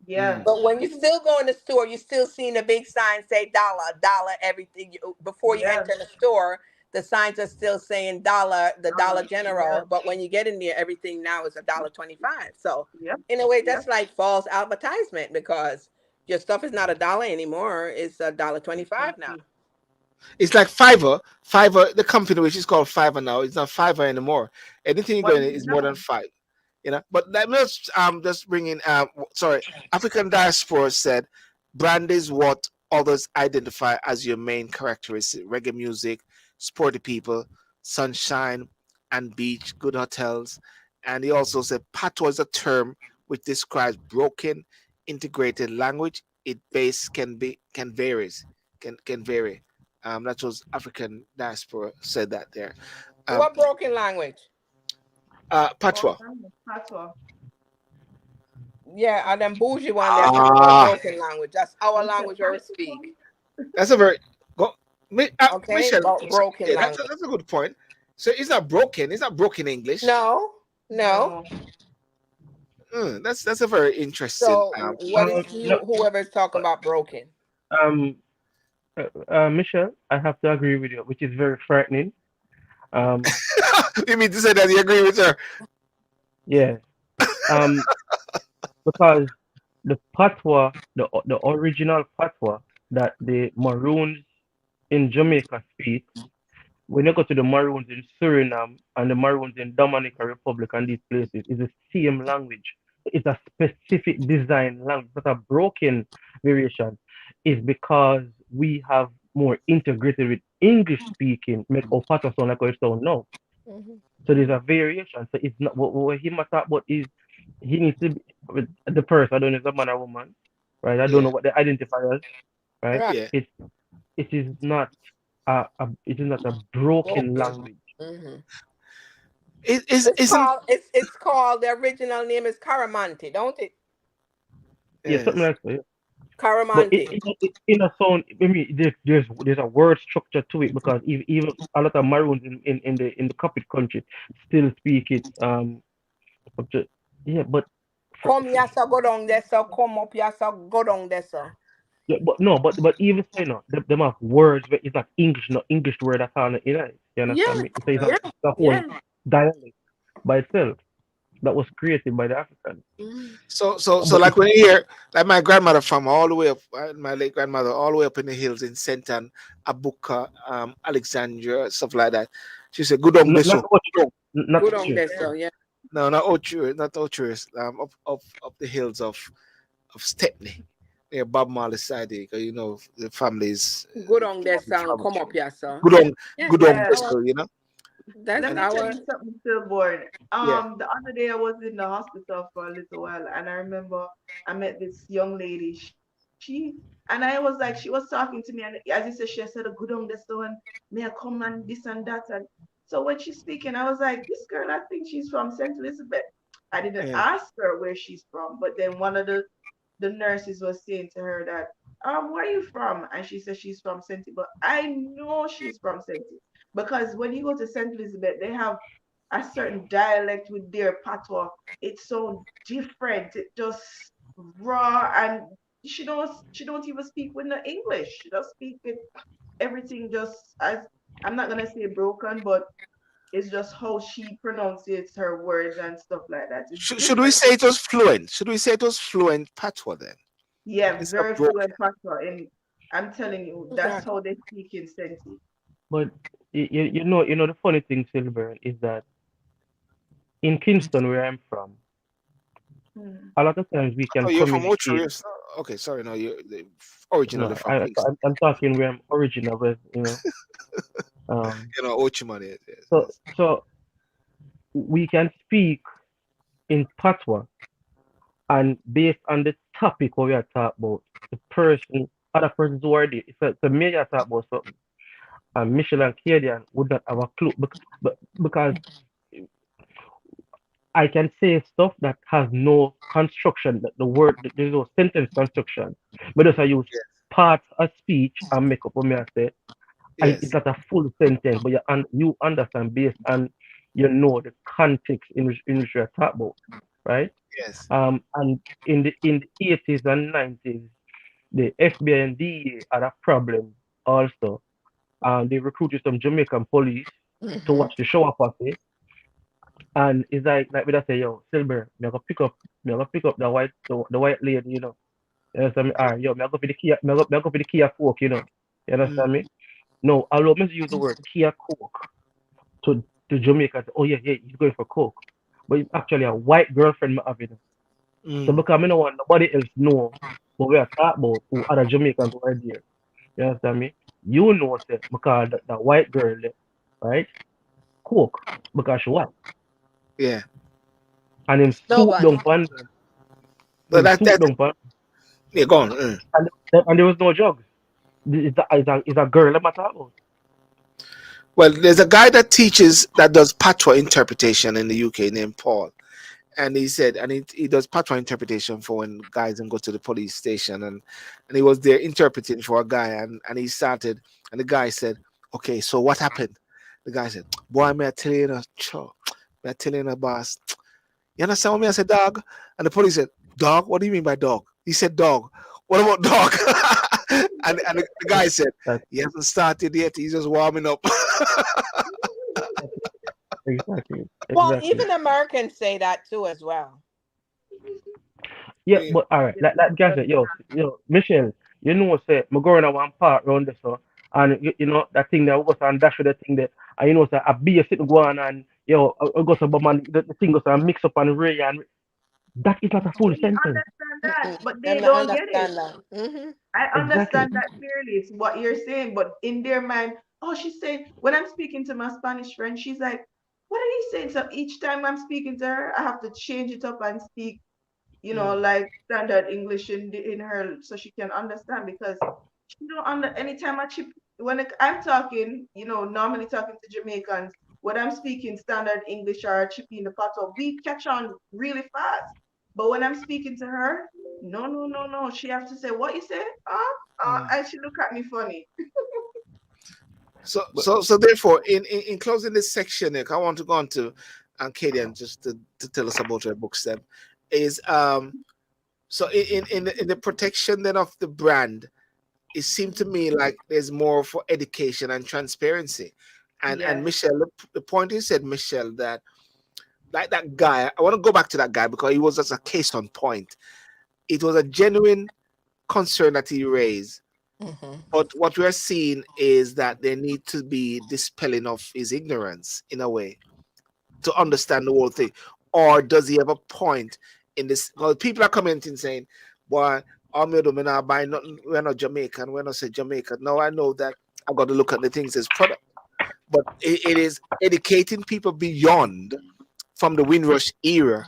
Yeah. But when you still go in the store, you still seeing the big sign say dollar, dollar, everything. Before you Yeah. enter the store, the signs are still saying dollar, the Dollar Dollar. Yeah. General. But when you get in there, everything now is $1.25. So Yep. in a way, Yep. that's like false advertisement because your stuff is not a dollar anymore. It's $1.25 now. Exactly. It's like Fiverr. Fiverr, the company which is called Fiverr now, it's not Fiverr anymore. Anything you go What in is it is more than now? five. But let me just bring in sorry, African diaspora said brand is what others identify as your main characteristic. Reggae music, sporty people, sunshine and beach, good hotels. And he also said patois is a term which describes broken integrated language. It base can varies can vary. That was African diaspora said that there. Um, What broken language? Oh, patois. patois. Yeah, and them bougie one, they're talking about Ah, broken language. That's our You said language where we speak. patois? that's a very go, Okay, Michelle. about broken Yeah, that's language. that's a good point. So it's not broken. It's not broken English. No, no. No. That's a very interesting. So what is no, whoever's talking about broken? um, Michelle, I have to agree with you, which is very frightening. Um, You mean to say that you agree with her? yeah. Um, because the patois, the original patois that the Maroons in Jamaica speak, when you go to the Maroons in Suriname and the Maroons in Dominican Republic and these places, is the same language. It's a specific design language, but a broken variation is because we have more integrated with English speaking, make our patois sound like how it sound now. Mhm. So there's a variation. So it's not what he must talk about is he needs to be with the person. I don't know if it's a man or woman, right? I don't Yeah, know what they identify as, right? Right. yeah. It is not it is not a broken Broken. language. Hmm. It is It's isn't. called it's called the original name is Caramanti, don't it? Yeah, something Yes. like that. Yeah. But Caramanti. in a sound, I mean, there's a word structure to it because even a lot of Maroons in the Coptic country still speak it. Up to, yeah, but for, Come here, so go down there, so come up here, so go down there, so. yeah, but no, but even so, them have words, but it's not English, not English word at all. You understand Yeah, me? So yeah, it's a whole yeah. dialect by itself that was created by the Africans. Mhm. So But like when you hear like my grandmother from all the way up, my late grandmother all the way up in the hills in Senton, Abuka, Alexandria, stuff like that. She said, "Good on this not one." Ocho, not Go down Ocho. there, so yeah. No, not Ochu, not Ochu. Up the hills of Stepney, near Bob Marley's side. There, 'cause, the families Go down there, so travel come up through. here, so. Good Yeah, on, yeah. good on That's Yeah. our. Bristol. That's Let And me tell our. you something, Stillborn. yeah, The other day I was in the hospital for a little while, and I remember I met this young lady. And I was like, she was talking to me, and as you said, she said, "Good on this one, may I come and this and that." And so when she's speaking, I was like, "This girl, I think she's from Saint Elizabeth." I didn't yeah. ask her where she's from, but then one of the nurses was saying to her that, where are you from? And she said she's from Saint, but I know she's from Saint, because when you go to Saint Elizabeth, they have a certain dialect with their patois. It's so different. It just raw, and she don't even speak with no English. She just speak with everything just as, I'm not gonna say broken, but it's just how she pronounces her words and stuff like that. It's Should we different. say it was fluent? Should we say it was fluent patois then? Yeah, It's not very broken. fluent patois, and I'm telling you, that's how they speak in Senti. But the funny thing, Silver, is that in Kingston, where I'm from, Hmm. a lot of times we Oh, can you're from Ocho. communicate. Yes. Okay, sorry. No, you're originally No, from Kingston. I'm talking where I'm original, with, Um, Ocho money. Yes, so yes. so we can speak in patois, And based on the topic what we are talking about, the person, other persons who are there, if the media talk about something, and Michelle and Cadian would not have a clue because I can say stuff that has no construction, that the word, there's no sentence construction. But just I use Yes. parts of speech and make up what me I say. It's Yes. not a full sentence, but you understand based on the context in which you're talking about, right? Yes. And in the 80s and 90s, the FBI and DEA had a problem also. They recruited some Jamaican police to Mm-hmm. watch the show up party, and it's like we just say, yo, Silver, me I go pick up the white lady, you know. You understand me? Alright, yo, me I go for the me I go for the Kia Coke, you know. You Mm. understand me? No, allow me to use the word Kia Coke to Jamaica. Say, oh yeah, yeah, he's going for Coke, but it's actually a white girlfriend me having. So Mm. because I don't want nobody else know what we are talking about who other Jamaicans who are there. You understand me? You know, say, because the white girl, right? Coke, because she white. Yeah. And him suit Slogan. down pan them. So Him that suit that down pan. yeah, go on. Mm. And there was no drugs. It's a girl I'm talking about. Well, there's a guy that teaches that does patois interpretation in the UK named Paul, and he said, and he does patois interpretation for when guys don't go to the police station, and he was there interpreting for a guy, and he started, and the guy said, okay, so what happened? The guy said, boy, may I tell you, may I tell you, boss, you understand what me I said, dog? And the police said, dog? What do you mean by dog? He said, dog. What about dog? And the guy said, That he hasn't started yet. He's just warming up. exactly, Well, exactly. even Americans say that too as well. Yeah, Yeah. but all right, like guy said, yo, Michelle, say, me going on one part round this, so, and that thing that we go and dash with the thing there, and say, I be a sitting go on and I go to man, the thing goes and mix up and ray and that is not a full We sentence. understand that, Mm-mm. but Them they not don't get it. understand that. Mm-hmm. I Exactly. understand that clearly. It's what you're saying, but in their mind, oh, she's saying, when I'm speaking to my Spanish friend, she's like, what are you saying? So each time I'm speaking to her, I have to change it up and speak, Mm, like standard English in her so she can understand because she don't under anytime I chip when I'm talking, normally talking to Jamaicans, when I'm speaking standard English or chipping the pot up, we catch on really fast. But when I'm speaking to her, no, no, no, no. She have to say, what you say? mm. And she look at me funny. So, But therefore, in closing this section, Nick, I want to go on to Arcadian just to tell us about her book step. Is so in the protection then of the brand, it seemed to me like there's more for education and transparency. And Yes. Michelle, the point you said, Michelle, that like that guy, I want to go back to that guy because he was just a case on point. It was a genuine concern that he raised. Mm-hmm. But what we're seeing is that there need to be dispelling of his ignorance in a way to understand the whole thing. Or does he have a point in this? Well, people are commenting saying, "Boy, I'm not buying nothing. We're not Jamaican. We're not say Jamaica." No, I know that. I've got to look at the things as product, but it is educating people beyond from the Windrush era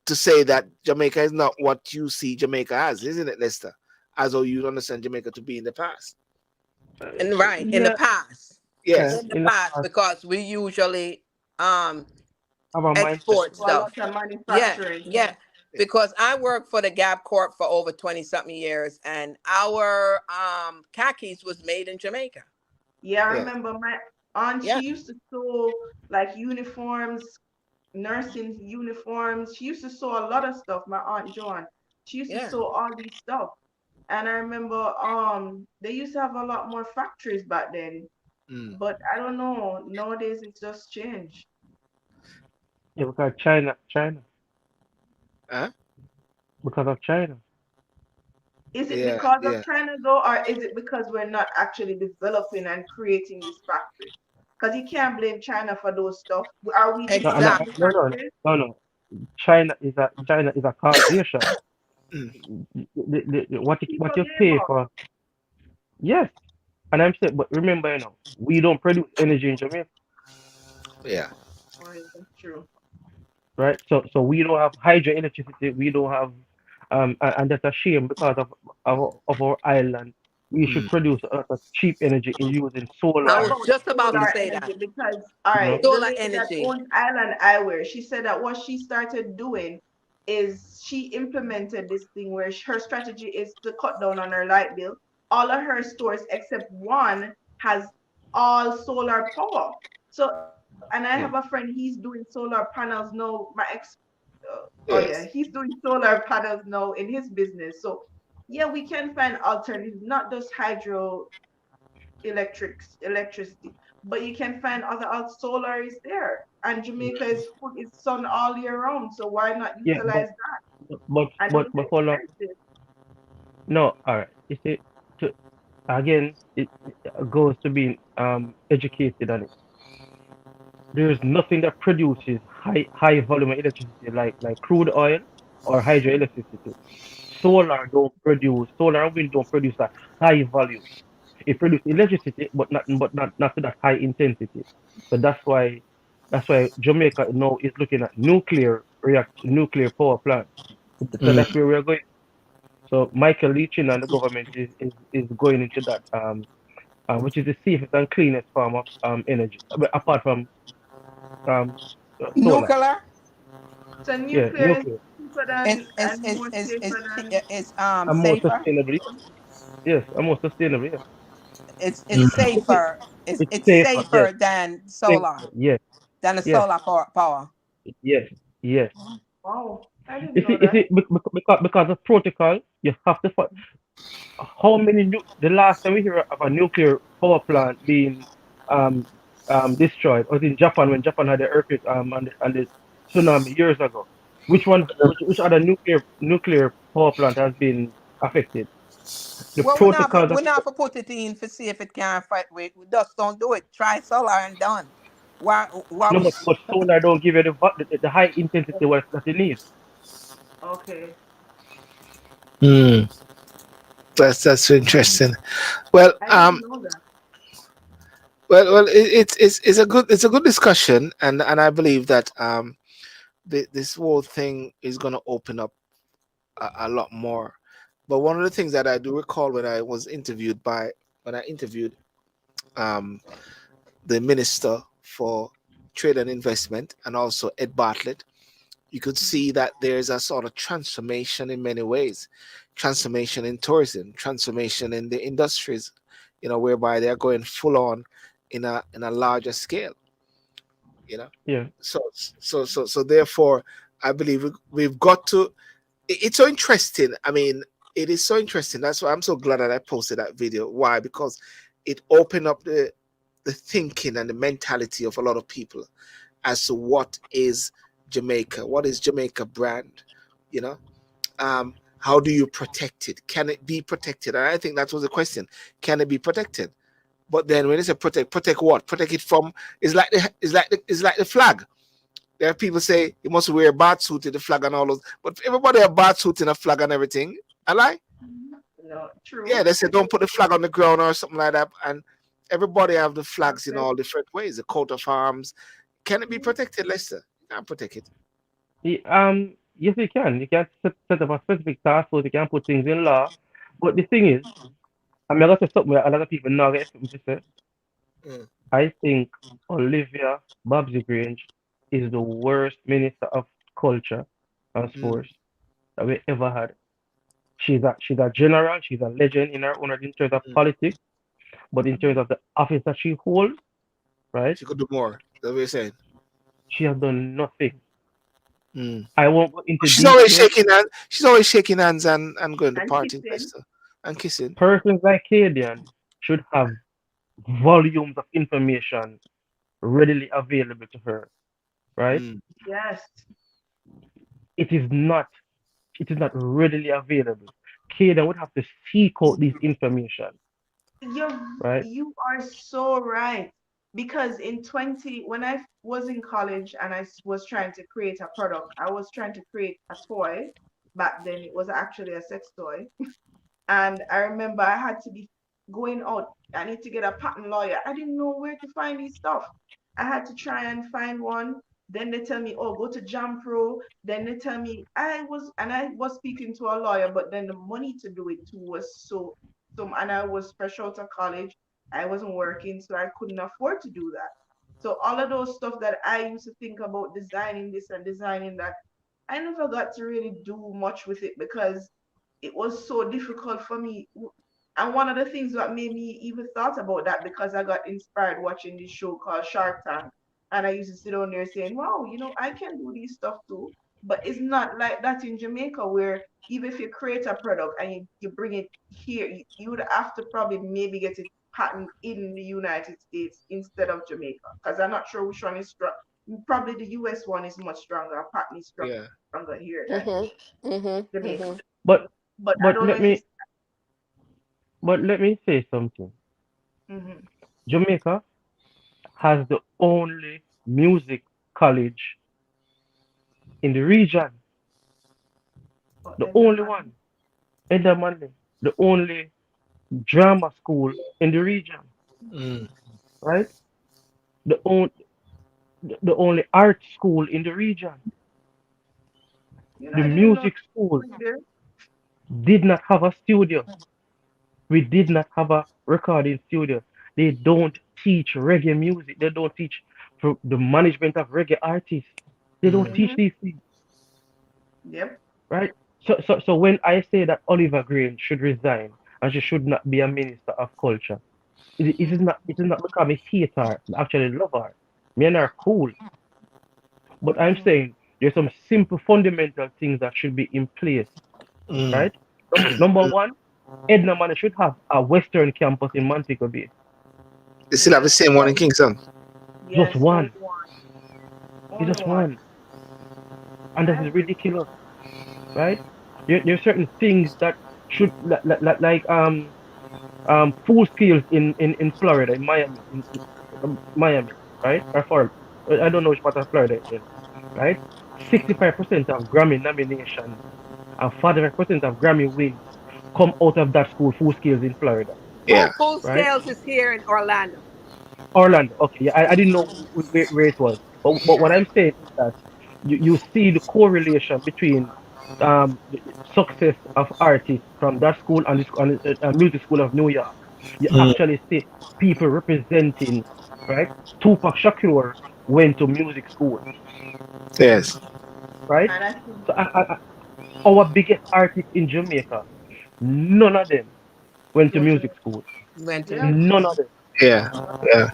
to say that Jamaica is not what you see Jamaica as, isn't it, Lester? As though you understand Jamaica to be in the past. And right in the yeah, past, yeah, Yes. in the in the past, past, because we usually um have a mindset. export So a lot stuff. of Yeah, manufacturing. yeah. Yeah. Because I worked for the Gap Corp for over 20 something years, and our khakis was made in Jamaica. Yeah, I Yes. remember my aunt, she Yeah, used to sew like uniforms, nursing uniforms. She used to sew a lot of stuff, my aunt Joan. She used to yeah. sew all these stuff. And I remember they used to have a lot more factories back then. Mm. But I don't know. Nowadays it's just changed. Yeah, because China, Huh? because of China. Is it Yeah. because of Yeah. China though, or is it because we're not actually developing and creating these factories? Because you can't blame China for those stuff. Are we No, no, developing the Exactly. no, no, factories? no, no. China is a causation. Mm. What People you gave pay up. for? Yes, and I'm saying, but remember, we don't produce energy in Jamaica. Yeah. Oh, yeah, that's true. right? So we don't have hydroelectricity. We don't have and that's a shame because of our island. We should Mm. produce a lot of cheap energy in using I What solar. was about just about to In, solar say energy? that. Because, all you know, right, the Solar lady that energy. owns Island Eyewear, she said that what she started doing is she implemented this thing where her strategy is to cut down on her light bill. All of her stores except one has all solar power. So, and I have a friend, he's doing solar panels now. Oh yeah, he's Yes. doing solar panels now in his business. So, yeah, we can find alternatives, not just electricity, but you can find other solar is there. And Jamaica is full is sun all year round, so why not yeah, utilize that? I know it's but hold on. expensive. No, all right. You see, to, again, it goes to being educated on it. There is nothing that produces high volume of electricity like crude oil or hydroelectricity. Solar and wind don't produce that high volume. It produces electricity, but not to that high intensity. So that's why Jamaica now is looking at nuclear power plants. So Mm. that's where we're going. So Michael Leachin and the government is going into that, which is the safest and cleanest form of energy, apart from um, solar. Nuclear So Yeah, nuclear is nuclear cheaper is than is and is more is is, safer che- than is and more safer. sustainable. Yes, and more sustainable. Yes, It's Mm. safer. It's it's it's safer. Yes, safer than safer. solar, Yes, than the yes, solar power. yes, yes. wow. I didn't You see, know that. because of protocol, you have to. How many the last time we hear of a nuclear power plant being um destroyed was in Japan when Japan had the earthquake and the tsunami years ago. Which other nuclear power plant has been affected? The Well, protocols we of not for put it in for see if it can fight. We just don't do it. Try solar and done. Why no, we? but solar don't give you the high intensity that you need. Okay. Mm. That's interesting. Well, I didn't know that. it's a good discussion, and I believe that this whole thing is going to open up a lot more. But one of the things that I do recall when I interviewed um the minister for trade and investment and also Ed Bartlett, you could see that there's a sort of transformation in many ways, transformation in tourism, transformation in the industries, whereby they're going full on in a larger scale, you know. Yeah, So therefore, I believe we've got to. It's so interesting. I mean, it is so interesting. That's why I'm so glad that I posted that video. Why? Because it opened up the thinking and the mentality of a lot of people as to what is Jamaica, what is Jamaica brand, you know. How do you protect it? Can it be protected? And I think that was the question. Can it be protected? But then when they say protect what? Protect it from it's like the flag. There are people say you must wear a bat suit in the flag and all those, but everybody have bat suit in a flag and everything. I lie. No, Yeah, true. they say don't put the flag on the ground or something like that. And everybody have the flags in Okay. all different ways. The coat of arms. Can it be Mhm. protected, Lester? You can't protect it. yes, you can. You can set up a specific task force. You can put things in law. But the thing is, I'm gonna say something that a lot of people now get me to say. Mm, I think Olivia Babsy Grange is the worst minister of culture and mm, sports that we ever had. She's a general, she's a legend in her own right in terms of mm. politics, but in terms Mhm. of the office that she holds, right, She could do more. That's what you're saying. she has done nothing. Mm. I won't go into She's always detail. shaking hands. She's always shaking hands and going to And parties, kissing. Lester, and kissing. Persons like Cadian should have volumes of information readily available to her, right? Mm. Yes. It is not it is not readily available. Cadian would have to seek out this information, You're right? you are so right. Because in 20, when I was in college and was trying to create a product, I was trying to create a toy. Back then, it was actually a sex toy. And I remember I had to be going out. I need to get a patent lawyer. I didn't know where to find this stuff. I had to try and find one. Then they tell me, oh, go to Jam Pro. Then they tell me I was speaking to a lawyer, but then the money to do it too was and I was fresh out of college. I wasn't working, so I couldn't afford to do that. So all of those stuff that I used to think about designing this and designing that, I never got to really do much with it because it was so difficult for me. And one of the things that made me even thought about that because I got inspired watching this show called Shark Tank. And I used to sit on there saying, wow, I can do this stuff too. But it's not like that in Jamaica where even if you create a product and you bring it here, you would have to probably maybe get it patent in the United States instead of Jamaica. Because I'm not sure which one is strong. Probably the US one is much stronger. Patent is Yeah. stronger here than Mm-hmm. Mm-hmm. Jamaica. Mm-hmm. But But I but don't know let if it's. me but let me say something. Hmm. Jamaica has the only music college in the region, Oh, the and the only money. one in the Mandem, the only drama school in the region, Mm. right? The only the only art school in the region. The I didn't know music school it was there. did not have a studio. We did not have a recording studio. They don't teach reggae music. They don't teach for the management of reggae artists. They don't Mm. teach Hmm. these things, Yep. right? So when I say that Oliver Green should resign and she should not be a minister of culture, it is not because I hate her, I actually love her. Me and her are cool. But I'm Hmm. saying there's some simple fundamental things that should be in place, Mm. right? Number one, Edna Man should have a Western campus in Montego Bay. They still have the same one in Kingston. Just Yes, only one. one. It's Only just one. one. And that I is agree. ridiculous, right? There's certain things that should like full skills in Florida, in Miami, in Miami, right? Or Florida. I don't know which part of Florida it's in, right? 65% of Grammy nominations and 45% of Grammy wins come out of that school, full skills in Florida, Yeah. Full right? scales is here in Orlando. Orlando. Okay, yeah, I didn't know where it was, but what I'm saying is that you see the correlation between the success of artists from that school and the music school of New York. You Mm. actually see people representing, right? Tupac Shakur went to music school, Yes. right? And I think, So our biggest artists in Jamaica, none of them went to go to, music school. Went to yeah, music None of school. them. Yeah. Yeah.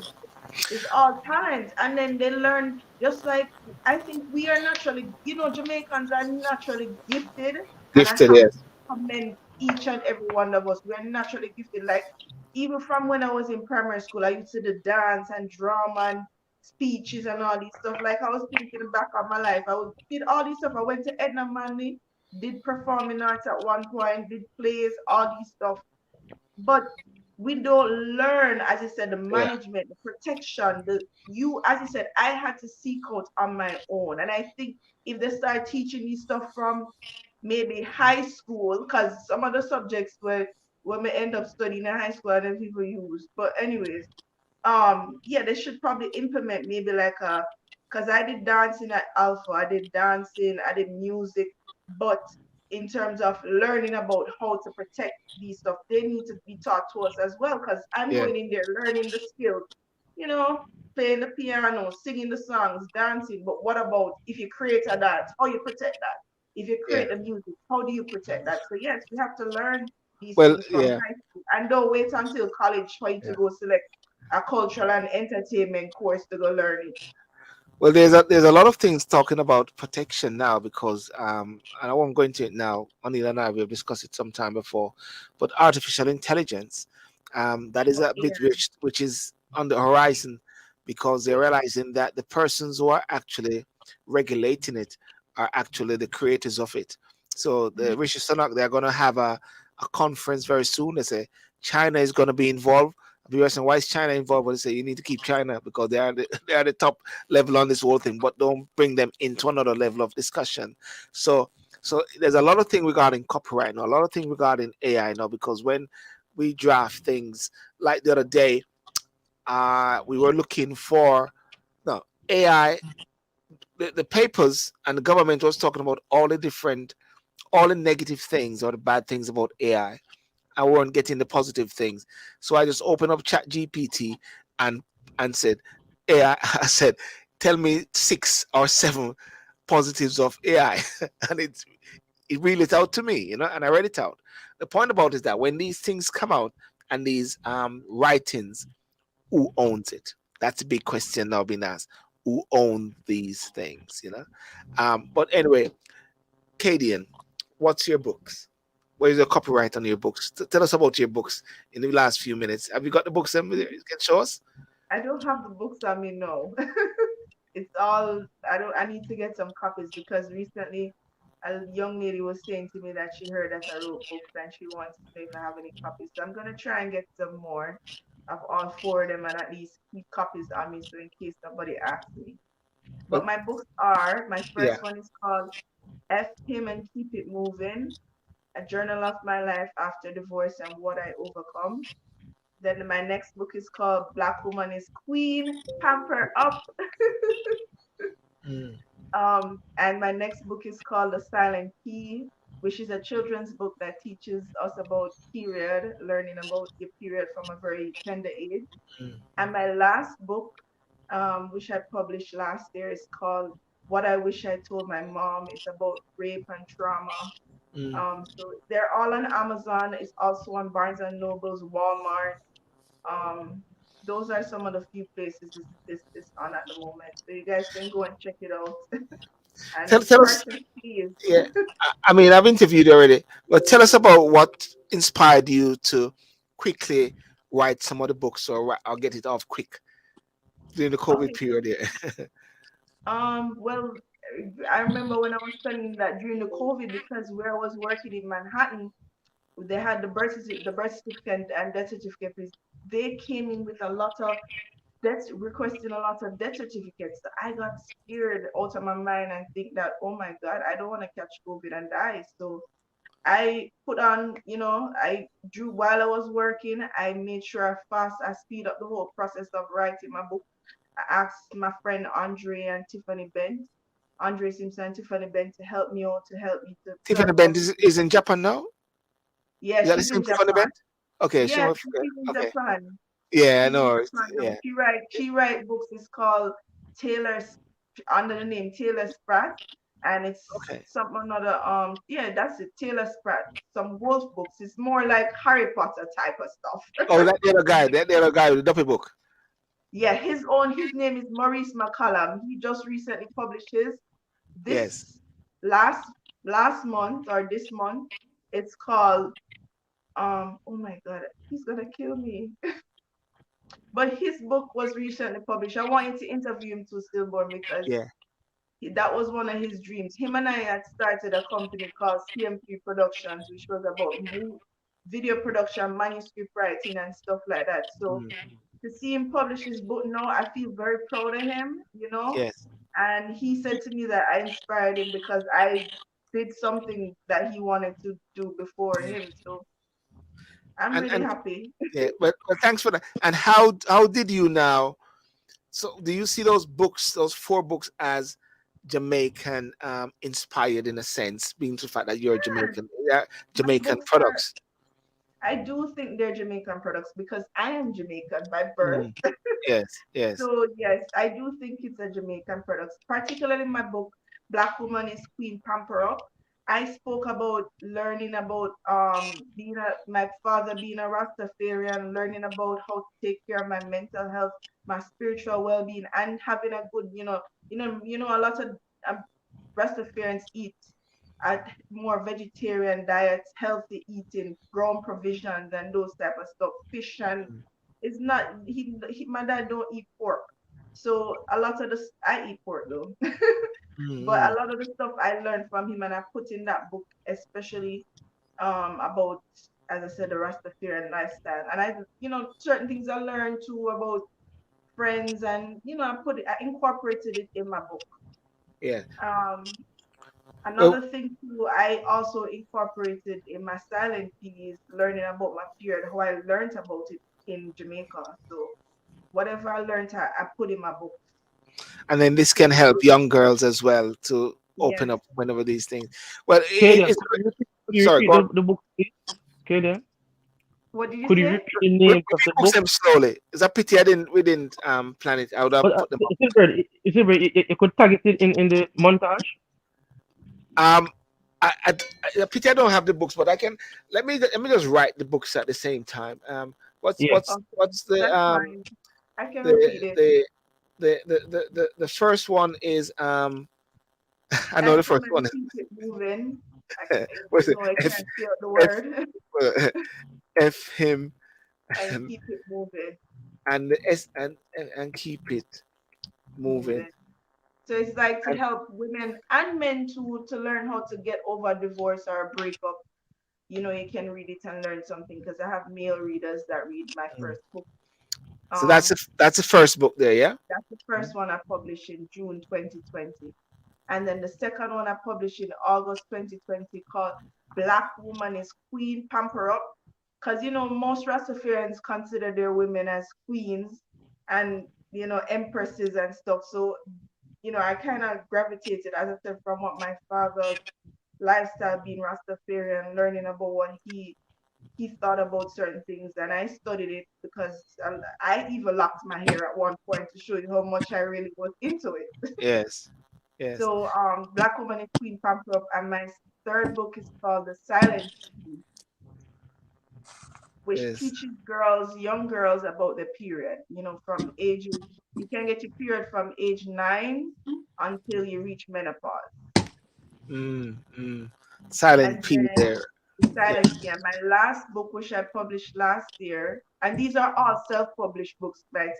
it's all talent. And then they learn, just like, I think we are naturally, Jamaicans are naturally gifted. And I Gifted. have Yes. to commend each and every one of us. We're naturally gifted. Like, even from when I was in primary school, I used to do dance and drama and speeches and all these stuff. Like, I was thinking back on my life. Did all this stuff. I went to Edna Manley, did performing arts at one point, did plays, all these stuff. But we don't learn, as you said, the Yeah. management, the protection, as you said, I had to seek out on my own. And I think if they start teaching me stuff from maybe high school, because some of the subjects were when we end up studying in high school and then people use. But anyways, yeah, they should probably implement maybe like because I did dancing at Alpha, I did dancing, I did music, but in terms of learning about how to protect these stuff, they need to be taught to us as well, because I'm Yeah. going in there learning the skills, you know playing the piano, singing the songs, dancing. But what about if you create a dance, how you protect that? If you Yeah. create the music, how do you protect that? So yes, we have to learn these Well. things from Yeah. high school, and don't wait until college for you to Yeah. go select a cultural and entertainment course to go learn it. Well, there's a lot of things talking about protection now because and I won't go into it now. Anil and I we have discussed it sometime before, but artificial intelligence, that is Oh, a bit which is on the horizon because they're yeah. realizing that the persons who are actually regulating it are actually the creators of it. So Mhm. the Rishi Sunak they're going to have a conference very soon. They say China is going to be involved. Be asking why is China involved? But they say you need to keep China because they are the top level on this whole thing, but don't bring them into another level of discussion. So so there's a lot of things regarding copyright now, a lot of things regarding AI now, because when we draft things like the other day, we were looking for no AI the papers and the government was talking about all the negative things or the bad things about AI. I weren't getting the positive things. So I just opened up Chat GPT and said, AI, I said, tell me 6 or 7 positives of AI. And it read it out to me, and I read it out. The point about it is that when these things come out and these writings, who owns it? That's a big question now being asked. Who owns these things? But anyway, Cadian, what's your books? What is your copyright on your books? Tell us about your books in the last few minutes. Have you got the books? You can show us. I don't have the books on me, no. It's all I need to get some copies because recently a young lady was saying to me that she heard that I wrote books and she wants to know if I have any copies. So I'm gonna try and get some more of all 4 of them and at least keep copies on me so in case somebody asks me. But But my books are my yeah, first one is called F Him and Keep It Moving, a journal of my life after divorce and what I overcome. Then my next book is called Black Woman is Queen, Pamper Up. mm, And my next book is called The Silent Key, which is a children's book that teaches us about period, learning about your period from a very tender age. mm, And my last book, which I published last year, is called What I Wish I Told My Mom. It's about rape and trauma. mm. So they're all on Amazon. It's also on Barnes and Nobles, Walmart. Um, those are some of the few places it's on at the moment. So you guys can go and check it out and Tell us. purchase, please. Yeah, I mean, I've interviewed you already, but tell us about what inspired you to quickly write some of the books, or get it off quick during the COVID Okay, so period. Yeah. well, I remember when I was studying that during the COVID, because where I was working in Manhattan, they had the birth certificate and death certificate. They came in with a lot of death, requesting a lot of death certificates. So I got scared out of my mind and think that, oh my God, I don't want to catch COVID and die. So I put on, I drew while I was working. I made sure I speed up the whole process of writing my book. I asked my friend Andre and Tiffany Bent, Andre Simpson and Tiffany Bent to help me out, to help me to Tiffany turn Bent publish. is in Japan now. Yeah, Is that the she's same in Tiffany Japan. Bent? Okay, she Yeah, was. she's in Okay, Japan. yeah, I She's in know. Japan now. Yeah, She write books. It's called Taylor under the name Taylor Spratt, and it's okay. some another yeah, that's it. Taylor Spratt. Some wolf books. It's more like Harry Potter type of stuff. Oh, that the other guy with the duppy book. Yeah, his name is Maurice McCallum. He just recently published his Yes, this last last month or this month. It's called oh my god, he's gonna kill me. But his book was recently published. I wanted to interview him to Stillborn because yeah. that was one of his dreams. Him and I had started a company called CM3 Productions, which was about video production, manuscript writing, and stuff like that. So Mm, to see him publish his book now, I feel very proud of him. yes, And he said to me that I inspired him because I did something that he wanted to do before him. So I'm really and happy. yeah, but thanks for that. And how did you now? So do you see those books, those 4 books, as Jamaican inspired in a sense, being to the fact that you're Sure. Jamaican, yeah, My Jamaican books are, products? I do think they're Jamaican products because I am Jamaican by birth. Mm, yes, yes. So yes, I do think it's a Jamaican product, particularly in my book, Black Woman is Queen Pamper Up. I spoke about learning about my father being a Rastafarian, learning about how to take care of my mental health, my spiritual well-being, and having a good, a lot of um, Rastafarians eat at more vegetarian diets, healthy eating, grown provisions, and those type of stuff. Fish and Mm, it's not my dad don't eat pork, so a lot of this I eat pork though, but a mm, lot of the stuff I learned from him and I put in that book, especially about, as I said, the Rastafarian lifestyle, and certain things I learned too about friends, and I incorporated it in my book. yeah. Um, Well, Another thing too, I also incorporated in my silent piece learning about my period, how I learned about it in Jamaica. So whatever I learned, I put in my book. And then this can So help young girls as well to open yes. up whenever these things. Well, Kadian, it's could you sorry, repeat go on. the book, please? Kadian, What did you could you say? repeat the names of Repeat the books book? them slowly. It's a pity I didn't we didn't plan it. I would have But put them up. Silver, you could tag it in the montage. Um, a pity I don't have the books, but I can. Let me just write the books at the same time. Yeah. Okay, What's that's fine. I can the repeat it. the the first one is I know F the him first and one is keep it moving. what's it? No, I F can't say out the F word. F him And keep it moving, and the S and keep it moving. moving. So it's like to And help women and men to learn how to get over divorce or a breakup. You can read it and learn something because I have male readers that read my mm. first book. So Um, that's the first book there, yeah. that's the first one I published in June 2020. And then the second one I published in August 2020 called Black Woman is Queen, Pamper Up. Because, most Rastafarians consider their women as queens and, empresses and stuff. So, I kind of gravitated, as I said, from what my father's lifestyle being Rastafarian, learning about what he thought about certain things, and I studied it because I even locked my hair at one point to show you how much I really was into it. Yes, yes, So, Black Woman is Queen Pamper Up, and my third book is called The Silent Queen, which yes. teaches girls, young girls, about the period. From ages you can get your period from age 9 until you reach menopause, Mm, mm. Silent and P then there. The Yeah. Silent Queen. And my last book, which I published last year, and these are all self-published books, right?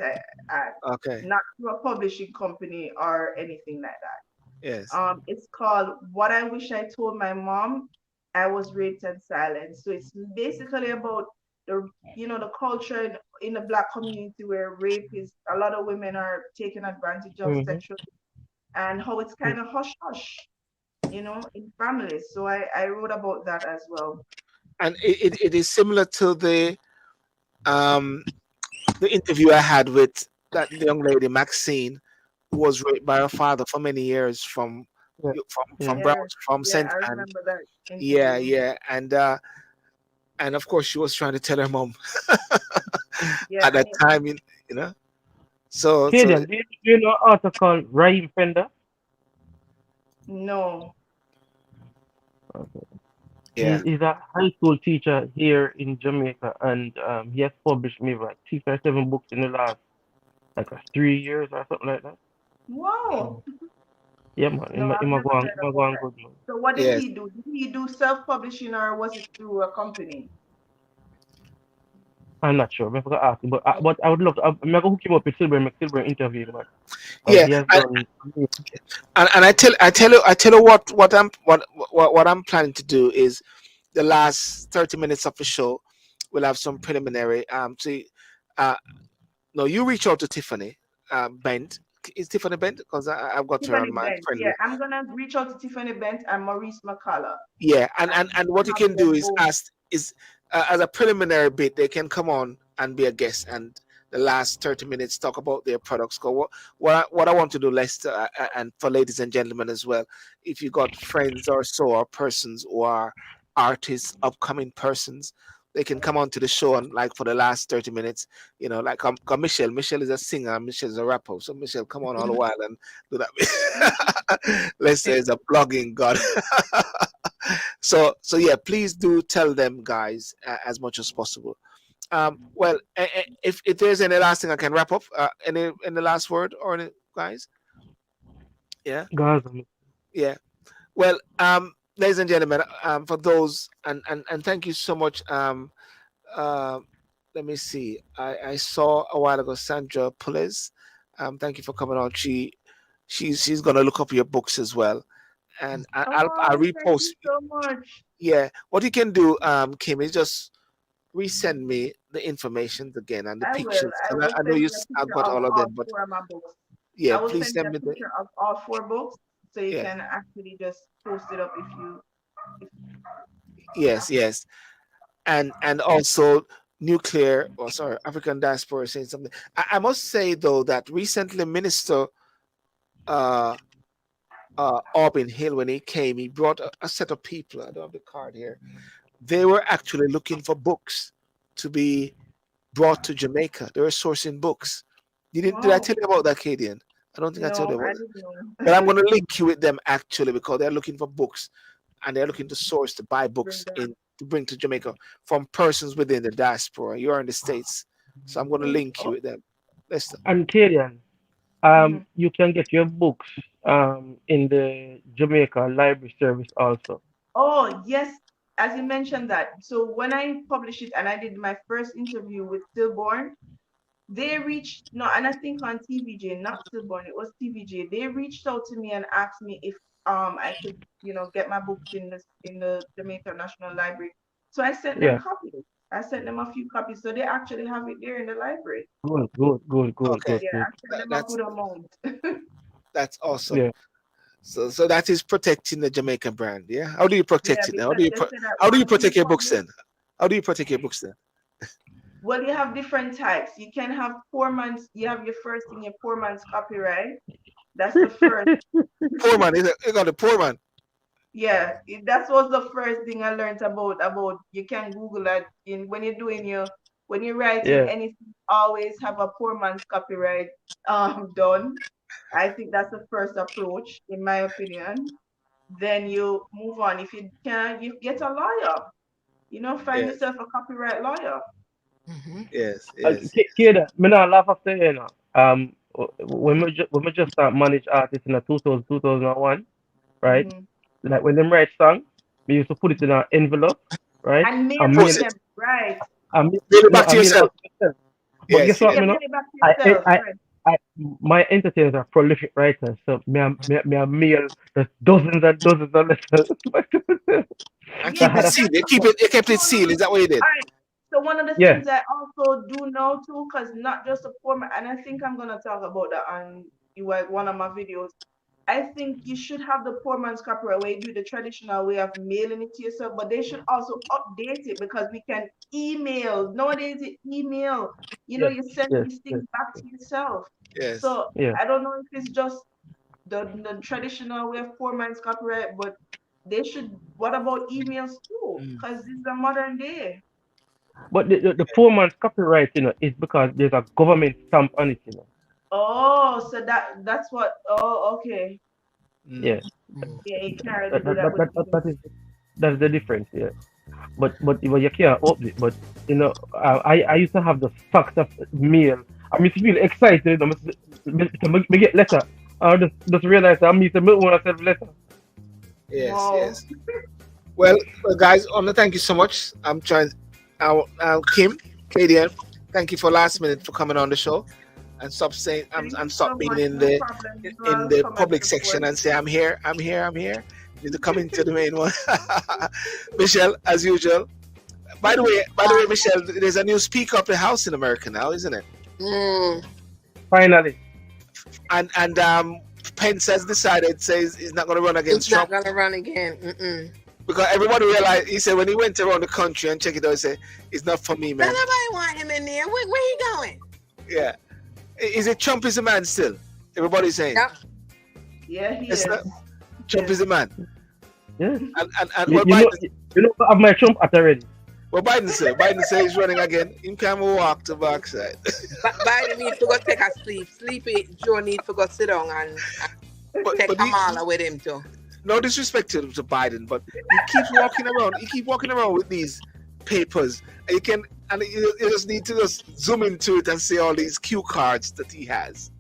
Okay. Not through a publishing company or anything like that. Yes. It's called What I Wish I Told My Mom. I Was Raped and Silenced. So it's basically about the culture in the black community where rape is a lot of women are taken advantage of Mm-hmm. sexually, and how it's kind of hush hush, in families. So I wrote about that as well. And it is similar to um the interview I had with that young lady Maxine, who was raped by her father for many years Yeah. from Yeah. Brown Yeah, from yeah, Saint I Anne. remember that Yeah, interview. yeah, and of course she was trying to tell her mom Yeah, at that time, you know. So Kadian, do you know an author called Raheem Fender? no. Okay. yeah, He's a high school teacher here in Jamaica, and he has published maybe like 6 or 7 books in the last like 3 years or something like that. Wow. Mm. Yeah, man. No, I've never heard Him a go about on that. good, man. So what did yes. he do? Did he do self-publishing or was it through a company? I'm not sure. I forgot to ask him, but I Okay. would love to. I'm gonna hook him up with Silver, make Silver interview him, man, because Yeah, he has done. and I tell you what I'm planning to do is the last 30 minutes of the show we'll have some preliminary see uh no, you reach out to Tiffany Bent. Is Tiffany Bent? Because I've got her Tiffany on my Bent. friend Yeah, list. I'm gonna reach out to Tiffany Bent and Maurice McCullough Yeah, and and what you have can do them is both. ask is as a preliminary bit they can come on and be a guest and the last 30 minutes talk about their products. Cause what I want to do, Lester, and for ladies and gentlemen as well, if you got friends or so or persons who are artists, upcoming persons, they can come on to the show and like for the last 30 minutes, like 'cause Michelle is a singer, Michelle is a rapper, so Michelle come on all the while and do that. Lester is a blogging god. So yeah, please do tell them guys as much as possible. Well, if there's any last thing I can wrap up, any last word or any guys? Yeah, Gaza. yeah. Well, ladies and gentlemen, for those and thank you so much. Uh, Let me see. I saw a while ago Sandra Pulis. Thank you for coming on. She's gonna look up your books as well, and I'll Oh, thank repost. you so much. Yeah, what you can do, Kim, is just resend me the information again and the I will. pictures. I 'Cause will I know send you a I've picture got of all of all them, but four of my books. yeah, I will please send you send a me the picture of all four books so you yeah, can actually just post it up if yes, yes, and also nuclear or sorry, African diaspora saying something. I must say though that recently Minister uh, Auburn Hill when he came. He brought a set of people. I don't have the card here. They were actually looking for books to be brought to Jamaica. They were sourcing books. Did I Wow. tell you about that, Cadian? I don't think I told No, you about I it. didn't know. But I'm going to link you with them actually because they're looking for books and they're looking to source to buy Bring books that. in to bring to Jamaica from persons within the diaspora. You're in the States. So I'm going to link you Oh, with them. Listen. And Kadian, mhm. you can get your books in the Jamaica Library Service also. Oh, yes. As you mentioned that. So when I published it and I did my first interview with Stillborn, they reached no, and I think on TVJ, not Stillborn, it was TVJ. They reached out to me and asked me if I could, get my books in the Jamaica National Library. So I sent them Yeah, copies. I sent them a few copies. So they actually have it there in the library. good, good, good, good, Okay. good, Yeah, good. I sent That, them a that's good amount. that's awesome. Yeah. So that is protecting the Jamaican brand. Yeah. How do you protect Yeah, it? because they said that How do you once protect you your books publish, then? How do you protect your books then? well, you have different types. You can have poor man's, you have your first thing, your poor man's copyright. That's the first. Poor man. You got a poor man. Yeah, that was the first thing I learned about. You can Google that in when you're doing your when you're writing Yeah. anything, always have a poor man's copyright done. I think that's the first approach, in my opinion. Then you move on. If you can, you get a lawyer. Find Yes. yourself a copyright lawyer. Mhm. Yes. Yes. Yes. Kida, me not laugh after you know. When we just start manage artists in the 2000, 2001, right? Hmm. Like when them write song, we used to put it in an envelope, right? And mail And it mail to Post it. it. them, right? Mail it No, back I to mail it yourself. out to myself. But guess Yes. what, Yeah, Yes. me mail know? it back to I, I, yourself, I, right? my entertainers are prolific writers, so me I mail the dozens and dozens of letters back to myself. And So I Yeah, keep had it a sealed. that's You kept it no, no, sealed. Is no. that what you did? All right. So one of the yeah, things I also do now too, because not just the format, and I think I'm gonna talk about that on one of my videos. I think you should have the poor man's copyright where you do the traditional way of mailing it to yourself, but they should also update it because we can email. Nowadays, it email. yes, You send yes, these yes, things back to yourself. Yes. So yeah. I don't know if it's just the traditional way of poor man's copyright, but they should. What about emails too? Mm. Because this is a modern day. But the poor man's copyright, is because there's a government stamp on it. Oh, so that's what. Oh, okay. Mm. Yeah, Mhm. Yeah, you can't really that, do that, that that, with that, that, email. that is that's the difference. Yeah, but you can't open it. But I used to have the stacks of mail. I mean, feel excited. Me get letter. I just realize I meet the milk when I said letter. Yes. Wow. Yes. Well, guys, thank you so much. I'm trying. Kim, Kadian, thank you for last minute for coming on the show and stop saying Thank and you stop so being much. in No problem. You know, I'll the come and public section support. and say I'm here, I'm here, I'm here. You need to come into the main one. Michelle, as usual. By the way, Michelle, there's a new Speaker of the House in America now, isn't it? Mm. Finally, And Pence has decided says he's not going to run against He's not Trump gonna run again. Mm-mm. because everybody realized. He said when he went around the country and checked it out, he said it's not for me, Don't man. nobody want him in there. Where he going? Yeah, is it Trump is a man still? Everybody's saying Yep. Yeah, he it's is. not, Trump is a man. yeah. And You, what you know, Biden, you know, I have my Trump at already. what Biden said? Biden said he's running again. He can't walk to backside. Biden need to go take a sleep. Sleepy Joe need to go sit down and take but Kamala with him too. no disrespect to Biden, but he keeps walking around. He keeps walking around with these papers. You just need to just zoom into it and see all these cue cards that he has.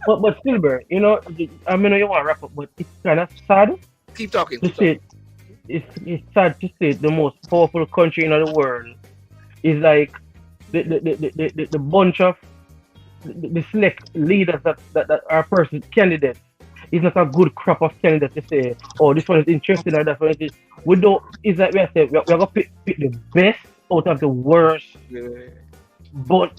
But Silver, I mean, you want to wrap up, but it's kind of sad Keep talking. to Keep talking. say. It's sad to say the most powerful country in the world is like the bunch of the select leaders that are person candidates. It's not a good crop of candidates to say, oh, this one is interesting or that one is. We don't. It's like we are saying we're gonna pick the best out of the worst Yeah.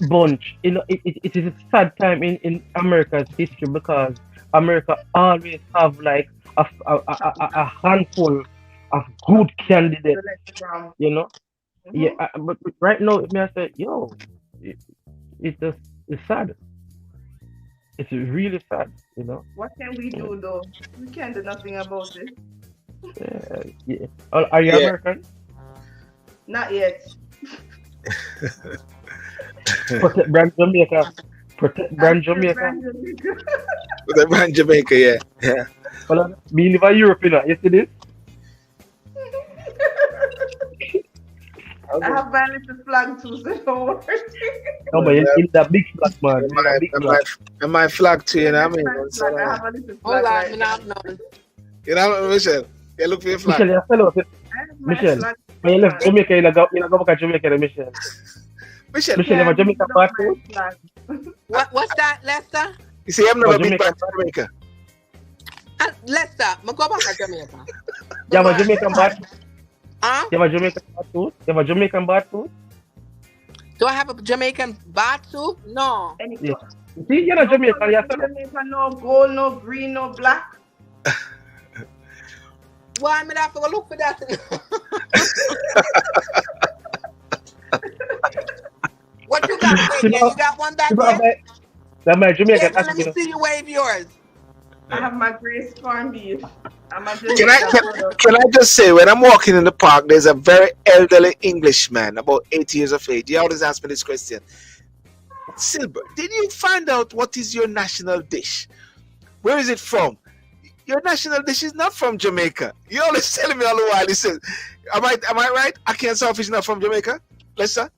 bunch. It is a sad time in America's history because America always have like a handful of good candidates. Select from. You know, yeah. Mhm. But right now, it may say, yo, it, it's just it's sad. It's really sad, you know. What can we do though? We can't do nothing about it. Yeah. Are you Yeah. American? Not yet. Protect brand Jamaica. Protect I'm brand still Jamaica. brand new. With the man Jamaica, yeah. Well, me live in Europe, you know. You see this? I have my little flag too, so don't worry. No, but in that big flag, man. In that big flag. And my flag too, you know what I mean? Different flag. I have a little Hold flag on, right me now. not know. You know, Michelle? You look for your flag. Michelle, you fellow. I have my Michelle, flag. when you left Jamaica, you go back to Jamaica, Michelle. Michelle, Michelle, you have a Jamaican I have passport? my flag. What's that, Lester? you see, I've never been Jamaica. back to Jamaica. Lester, me go back to Jamaica. You have a Jamaican passport? Huh? You have a Jamaican passport? You have a Jamaican passport? Do I have a Jamaican bath soup? No. Any Yeah. See, you're not Jamaican, you're fellow. Jamaica, no gold, no green, no black. Why am I have to go look for that? What you got? Wait, yeah, you got one back there? That's my Jamaican Yeah, let me passport. see you wave yours. I have my Grace farm beef. I'm a Can I just say, when I'm walking in the park, there's a very elderly Englishman, about 80 years of age. He always asks me this question. Silver, did you find out what is your national dish? Where is it from? Your national dish is not from Jamaica. You always telling me all the while. He says, am I right? Ackee Sawfish is not from Jamaica? Lester?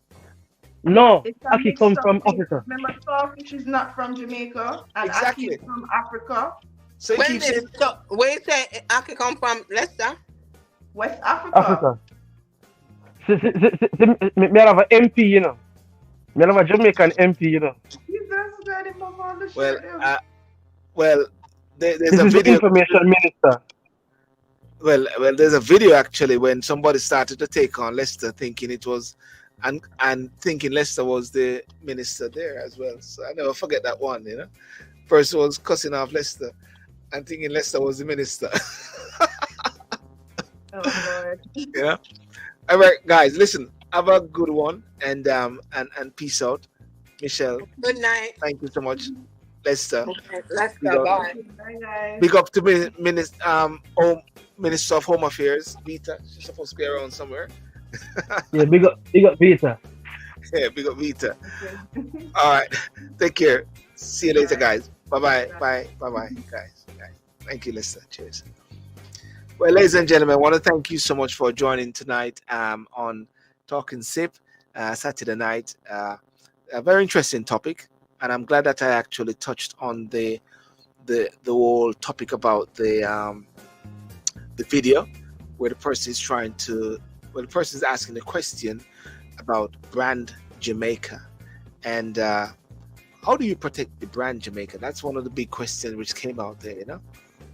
No, It's a Ackee mixed comes up from thing. Africa. Remember, sawfish is not from Jamaica, and Exactly. Ackee is from Africa, So he Wait a keeps saying, minute. So, where you say I can come from, Lester? West Africa. Africa. Me have an MP, you know. Me have a Jamaican MP, you know. Jesus, God, him up on the well, shirt. there's This a is the video. information minister. Well, there's a video actually when somebody started to take on Lester, thinking it was, and thinking Lester was the minister there as well. So I never forget that one. You know, person was cussing off Lester, and thinking Lester was the minister. Oh Lord. You know. All right, guys, listen. Have a good one, and peace out, Michelle. Good night. Thank you so much, Lester. Okay, Lester, We got- bye. Bye, guys. Big up to Minister of Home Affairs, Vita. She's supposed to be around somewhere. Yeah, big up Vita. Yeah, big up Vita. Okay. All right. Take care. See you later, guys. Bye-bye. Bye-bye, guys. Thank you, Lester. Cheers. Well, ladies and gentlemen, I want to thank you so much for joining tonight on Talking Sip Saturday night. A very interesting topic, and I'm glad that I actually touched on the whole topic about the video where the person is asking the question about brand Jamaica, and how do you protect the brand Jamaica? That's one of the big questions which came out there. You know,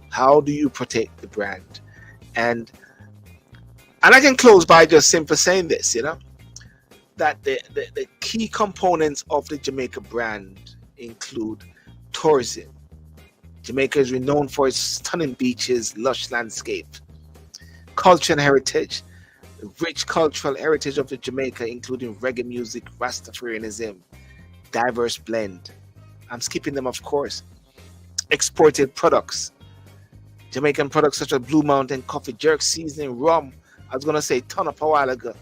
how do you protect the brand? And I can close by just simply saying this. You know, that the key components of the Jamaica brand include tourism. Jamaica is renowned for its stunning beaches, lush landscape, culture and heritage. The rich cultural heritage of the Jamaica, including reggae music, Rastafarianism, diverse blend. I'm skipping them, of course. Exported products. Jamaican products such as Blue Mountain coffee, jerk seasoning, rum. I was going to say ton up a while ago.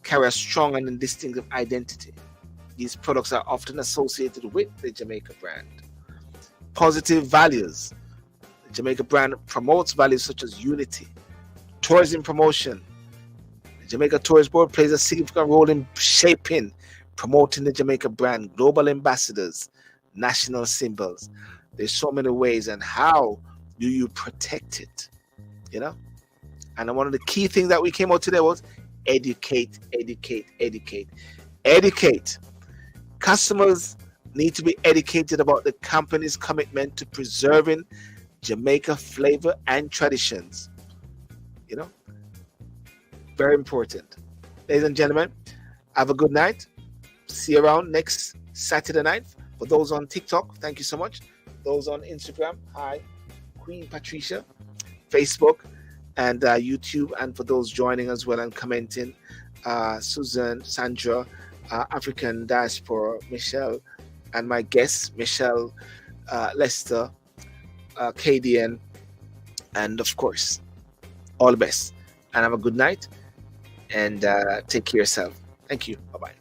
Carry a strong and distinctive identity. These products are often associated with the Jamaica brand. Positive values. The Jamaica brand promotes values such as unity, tourism promotion. The Jamaica Tourist Board plays a significant role in shaping, promoting the Jamaica brand, global ambassadors, national symbols. There's so many ways, and how do you protect it? You know? And one of the key things that we came out today was educate. Customers need to be educated about the company's commitment to preserving Jamaica flavor and traditions. You know, very important. Ladies and gentlemen, have a good night. See you around next Saturday night. For those on TikTok, thank you so much. Those on Instagram, hi, Queen Patricia, Facebook, and YouTube. And for those joining as well and commenting, Susan, Sandra, African Diaspora, Michelle, and my guest, Michelle Lester, KDN, and of course, all the best. And have a good night, and take care of yourself. Thank you. Bye bye.